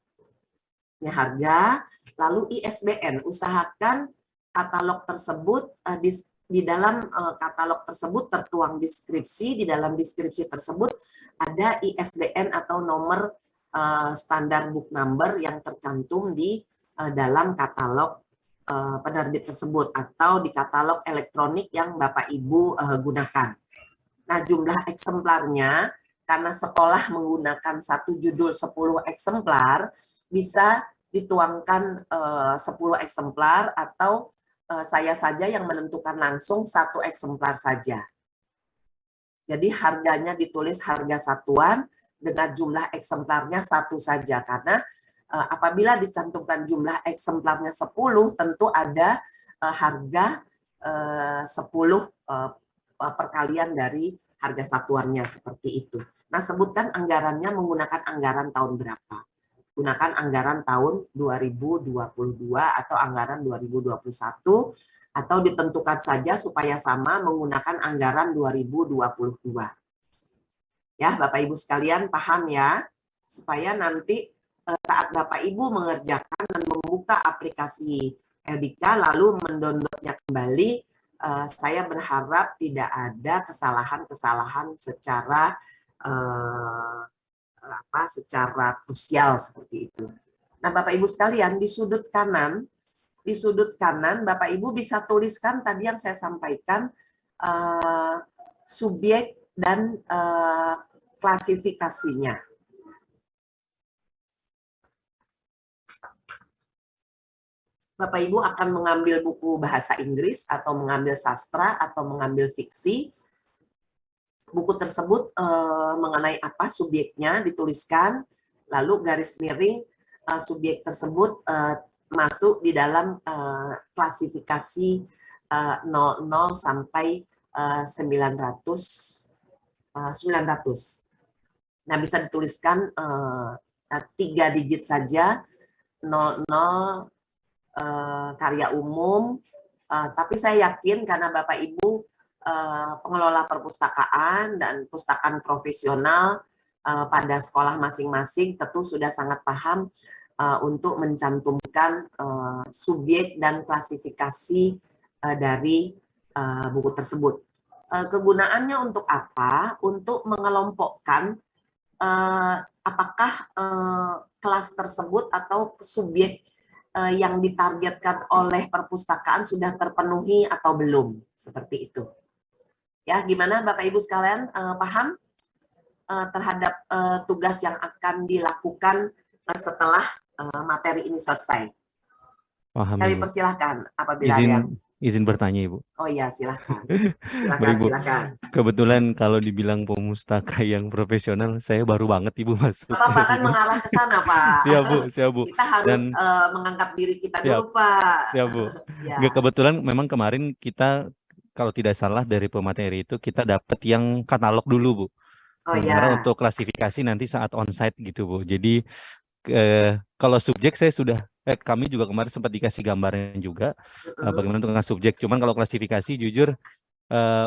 Ini harga, lalu ISBN, usahakan katalog tersebut di dalam katalog tersebut tertuang deskripsi, di dalam deskripsi tersebut ada ISBN atau nomor standar book number yang tercantum di dalam katalog penerbit tersebut atau di katalog elektronik yang Bapak Ibu gunakan. Nah, jumlah eksemplarnya karena sekolah menggunakan satu judul 10 eksemplar bisa dituangkan 10 eksemplar atau saya saja yang menentukan langsung 1 eksemplar saja. Jadi harganya ditulis harga satuan dengan jumlah eksemplarnya 1 saja karena apabila dicantumkan jumlah eksemplarnya 10 tentu ada harga 10 perkalian dari harga satuannya seperti itu. Nah, sebutkan anggarannya menggunakan anggaran tahun berapa. Gunakan anggaran tahun 2022 atau anggaran 2021 atau ditentukan saja supaya sama menggunakan anggaran 2022. Ya, Bapak Ibu sekalian paham ya? Supaya nanti saat Bapak Ibu mengerjakan dan membuka aplikasi Eldika lalu mendownloadnya kembali, saya berharap tidak ada kesalahan-kesalahan secara secara krusial seperti itu. Nah, Bapak Ibu sekalian, di sudut kanan Bapak Ibu bisa tuliskan tadi yang saya sampaikan subjek dan klasifikasinya. Bapak Ibu akan mengambil buku bahasa Inggris atau mengambil sastra atau mengambil fiksi. Buku tersebut mengenai apa subjeknya dituliskan, lalu garis miring subjek tersebut masuk di dalam klasifikasi 00 sampai 900. Nah, bisa dituliskan 3 digit saja, 00 karya umum, tapi saya yakin karena Bapak Ibu pengelola perpustakaan dan pustakaan profesional pada sekolah masing-masing tentu sudah sangat paham untuk mencantumkan subjek dan klasifikasi dari buku tersebut. Kegunaannya untuk apa? Untuk mengelompokkan apakah kelas tersebut atau subjek yang ditargetkan oleh perpustakaan sudah terpenuhi atau belum, seperti itu. Ya, gimana Bapak Ibu sekalian paham terhadap tugas yang akan dilakukan setelah materi ini selesai? Paham, Kami Ibu. persilahkan apabila ada yang... Izin bertanya, Ibu. Oh iya, silahkan. Ibu, Silakan. kebetulan kalau dibilang pemustaka yang profesional, saya baru banget Ibu masuk. Bapak kan mengarah ke sana, Pak. Siap, Bu. Kita harus mengangkat diri kita dulu, Pak. Siap, Bu. Ya. Nggak, kebetulan memang kemarin kita, kalau tidak salah dari pemateri itu, kita dapat yang katalog dulu, Bu. Oh Sementara ya. untuk klasifikasi nanti saat onsite gitu, Bu. Jadi kalau subjek saya sudah kami juga kemarin sempat dikasih gambarnya juga bagaimana untuk subjek. Cuman kalau klasifikasi jujur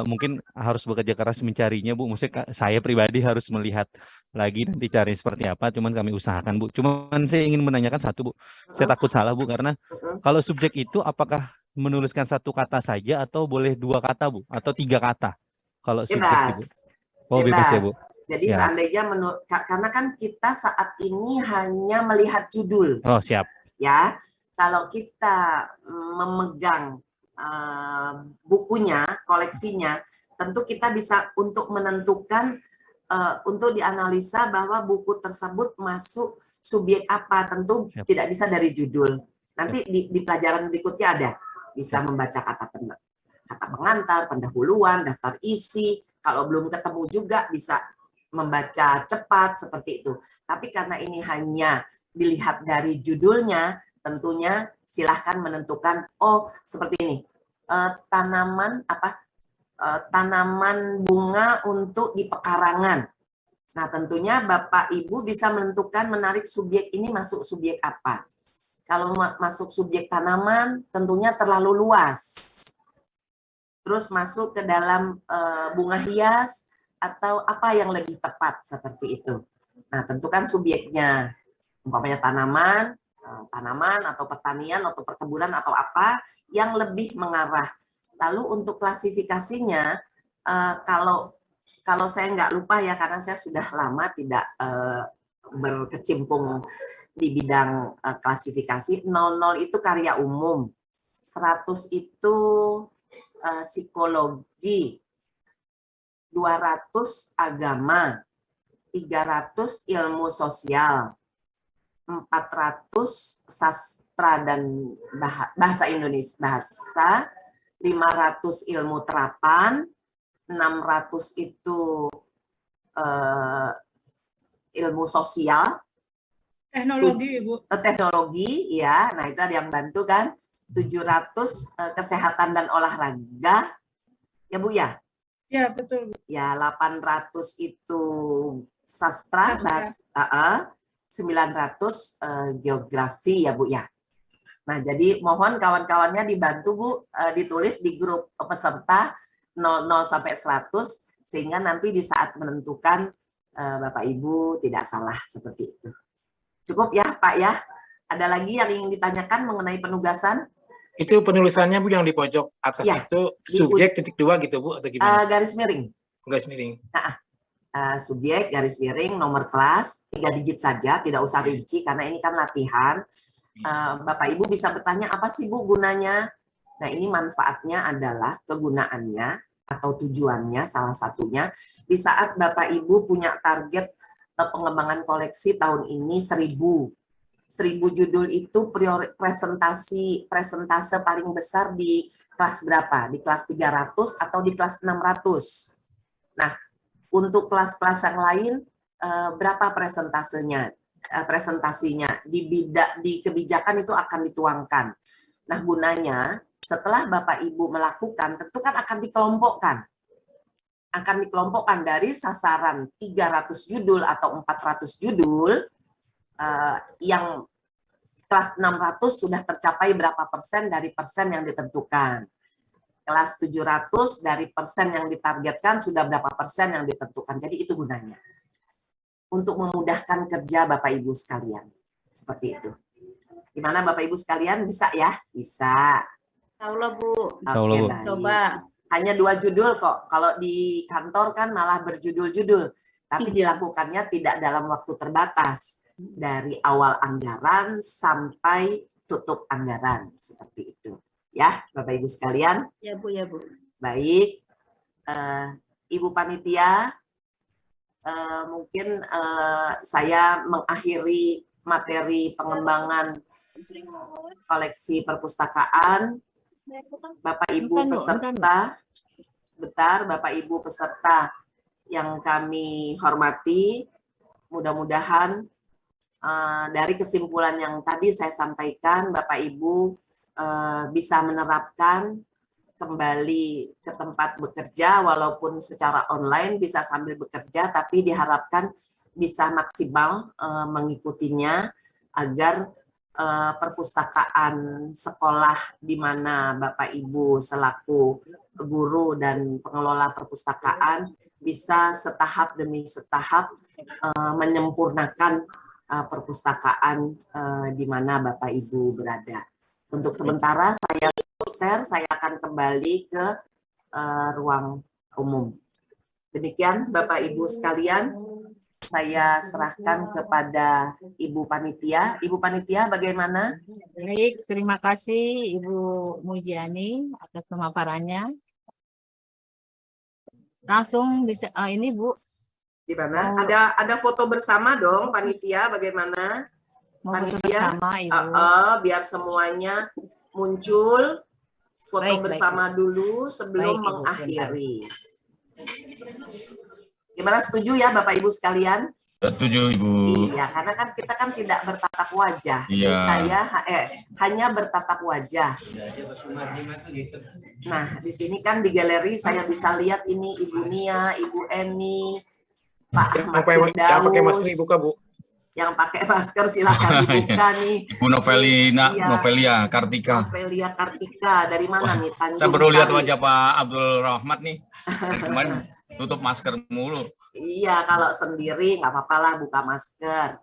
mungkin harus bekerja keras mencarinya, Bu. Maksudnya saya pribadi harus melihat lagi nanti cari seperti apa. Cuman kami usahakan, Bu. Cuman saya ingin menanyakan satu, Bu. Saya takut salah, Bu, karena kalau subjek itu apakah menuliskan 1 kata saja atau boleh 2 kata, Bu, atau 3 kata? Kalau subjek itu. Oh, bebas ya, Bu. Jadi siap. Seandainya karena kan kita saat ini hanya melihat judul. Oh, siap. Ya, kalau kita memegang bukunya, koleksinya, tentu kita bisa untuk menentukan untuk dianalisa bahwa buku tersebut masuk subjek apa, tentu siap. Tidak bisa dari judul. Nanti di pelajaran berikutnya ada, bisa membaca kata pengantar, pendahuluan, daftar isi. Kalau belum ketemu juga bisa membaca cepat seperti itu. Tapi karena ini hanya dilihat dari judulnya, tentunya silahkan menentukan, oh seperti ini, tanaman apa tanaman bunga untuk di pekarangan. Nah, tentunya Bapak Ibu bisa menentukan menarik subjek ini masuk subjek apa. Kalau masuk subjek tanaman, tentunya terlalu luas. Terus masuk ke dalam bunga hias atau apa yang lebih tepat seperti itu. Nah, tentukan subjeknya. Umpamanya tanaman atau pertanian atau perkebunan atau apa yang lebih mengarah. Lalu untuk klasifikasinya, kalau saya nggak lupa ya, karena saya sudah lama tidak berkecimpung di bidang klasifikasi, 00 itu karya umum, 100 itu psikologi, 200 agama, 300 ilmu sosial, 400 sastra dan bahasa Indonesia, 500 ilmu terapan, 600 itu ilmu sosial, teknologi, Ibu. Teknologi, ya. Nah, itu ada yang bantu kan. 700 kesehatan dan olahraga, ya Bu ya? Ya, betul. Ya, 800 itu sastra, 900 geografi ya Bu ya. Nah, jadi mohon kawan-kawannya dibantu Bu, ditulis di grup peserta 00 sampai 100 sehingga nanti di saat menentukan Bapak Ibu tidak salah seperti itu. Cukup ya Pak ya? Ada lagi yang ingin ditanyakan mengenai penugasan? Itu penulisannya Bu yang di pojok atas ya, itu subjek .2 gitu Bu atau gimana? Garis miring. Garis miring. Subjek, garis miring, nomor kelas, 3 digit saja, tidak usah rinci karena ini kan latihan. Bapak Ibu bisa bertanya apa sih Bu gunanya? Nah, ini manfaatnya adalah kegunaannya atau tujuannya salah satunya di saat Bapak Ibu punya target pengembangan koleksi tahun ini 1000 judul itu presentase paling besar di kelas berapa? Di kelas 300 atau di kelas 600? Nah, untuk kelas-kelas yang lain berapa presentasinya di kebijakan itu akan dituangkan. Nah, gunanya setelah Bapak Ibu melakukan tentu kan akan dikelompokkan dari sasaran 300 judul atau 400 judul yang kelas 600 sudah tercapai berapa persen dari persen yang ditentukan. Kelas 700 dari persen yang ditargetkan sudah berapa persen yang ditentukan. Jadi itu gunanya. Untuk memudahkan kerja Bapak Ibu sekalian. Seperti itu. Gimana Bapak Ibu sekalian? Bisa ya? Bisa. Insyaallah Bu. Oke, baik. Coba. Hanya 2 judul kok. Kalau di kantor kan malah berjudul-judul. Tapi dilakukannya tidak dalam waktu terbatas. Dari awal anggaran sampai tutup anggaran. Seperti itu. Ya, Bapak Ibu sekalian. Ya Bu, ya Bu. Baik, Ibu Panitia, mungkin saya mengakhiri materi pengembangan koleksi perpustakaan. Bapak Ibu peserta, sebentar, Bapak Ibu peserta yang kami hormati, mudah-mudahan dari kesimpulan yang tadi saya sampaikan, Bapak Ibu bisa menerapkan kembali ke tempat bekerja walaupun secara online bisa sambil bekerja, tapi diharapkan bisa maksimal mengikutinya agar perpustakaan sekolah di mana Bapak Ibu selaku guru dan pengelola perpustakaan bisa setahap demi setahap menyempurnakan perpustakaan di mana Bapak Ibu berada. Untuk sementara saya akan kembali ke ruang umum. Demikian Bapak Ibu sekalian, saya serahkan kepada Ibu Panitia. Ibu Panitia bagaimana? Baik, terima kasih Ibu Mujiani atas pemaparannya. Langsung bisa ini Bu. Di mana? Ada foto bersama dong Panitia, bagaimana? Panitia, bersama, Ibu. Biar semuanya muncul foto bersama dulu sebelum Ibu, mengakhiri. Gimana, setuju ya Bapak Ibu sekalian? Setuju, Ibu. Iya, karena kan kita kan tidak bertatap wajah. Iya. Saya hanya bertatap wajah. Nah, di sini kan di galeri saya bisa lihat ini Ibu Nia, Ibu Eni, Pak Ahmad Yang pakai masker Firdaus. dibuka, Bu. Yang pakai masker silakan dibuka nih. Bu Novelina, Iya. Novelia Kartika. Novelia Kartika dari mana nih? Tanjung Saya baru lihat Sari. wajah Pak Abdul Rahmat nih. Kemarin tutup masker mulu. Iya, kalau sendiri nggak apa-apa lah buka masker.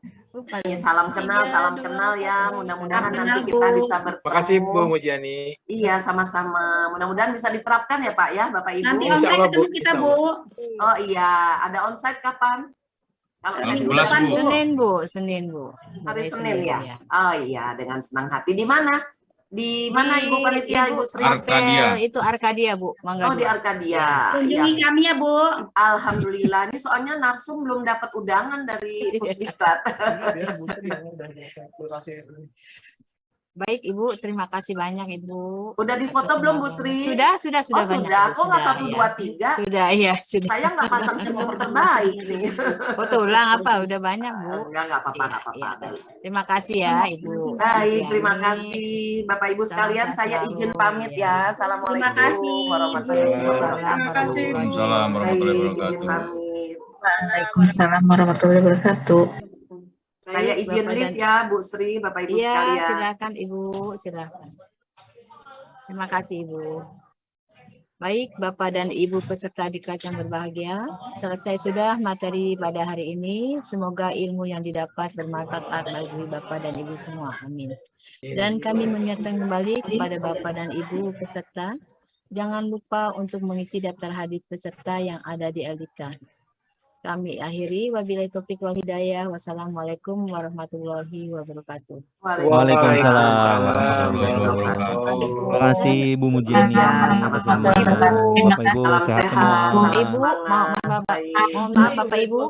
Ini salam kenal ya. Mudah-mudahan nanti kita bisa bertemu. Makasih Bu Mujiani. Iya, sama-sama. Mudah-mudahan bisa diterapkan ya Pak ya, Bapak Ibu. Nanti Insya onsite Allah, ketemu Bu. kita, Insya Bu. Oh iya, ada onsite kapan? Kalau saya Tanggal dulu 11, kan Bu. Senin, Bu. hari Mulai Senin ya. Oh iya, dengan senang hati. Di mana? Di mana Di Ibu Panitia, Ibu Sri? Arkadia. Itu Arkadia, Bu. Mangga Oh, di Dua. Arkadia. Kunjungi Iya. kami ya, Bu. Alhamdulillah. Ini soalnya Narsum belum dapat undangan dari Pusdiklat. Baik, Ibu. Terima kasih banyak, Ibu. Udah difoto belum, Bu Sri? Sudah Oh, banyak. sudah. Bu. Kok nggak Sudah, 1, iya. 2, 3? Sudah, iya. Sudah. Saya nggak pasang senyum terbaik nih. Foto ulang apa? Udah banyak, Bu. Nggak apa-apa, Iya, nggak apa-apa. iya. Baik. Terima kasih ya, Ibu. Baik, terima Yani. kasih Bapak Ibu Salam sekalian. sehat Saya selalu, izin pamit ya. ya. Assalamualaikum Terima kasih. warahmatullahi wabarakatuh. Terima kasih, Bu. Waalaikumsalam warahmatullahi Baik, izin wabarakatuh. pamit. Waalaikumsalam warahmatullahi wabarakatuh. Saya Baik, izin Bapak live dan- ya, Bu Sri, Bapak Ibu Iya, sekalian. silakan Ibu, silakan. Terima kasih Ibu. Baik, Bapak dan Ibu peserta diklat yang berbahagia, selesai sudah materi pada hari ini. Semoga ilmu yang didapat bermanfaat bagi Bapak dan Ibu semua. Amin. Dan kami mengingatkan kembali kepada Bapak dan Ibu peserta, jangan lupa untuk mengisi daftar hadir peserta yang ada di LDK. Kami akhiri, wabillahi taufiq wal hidayah. Wassalamualaikum warahmatullahi wabarakatuh. Waalaikumsalam warahmatullahi wabarakatuh. Terima kasih Bu Mujiani. Iya, sama-sama. Bapak Ibu Salam sehat sehat. semua. Mohon Salam Ibu, semangat. mohon Bapak, Baik. mohon maaf Bapak Ibu.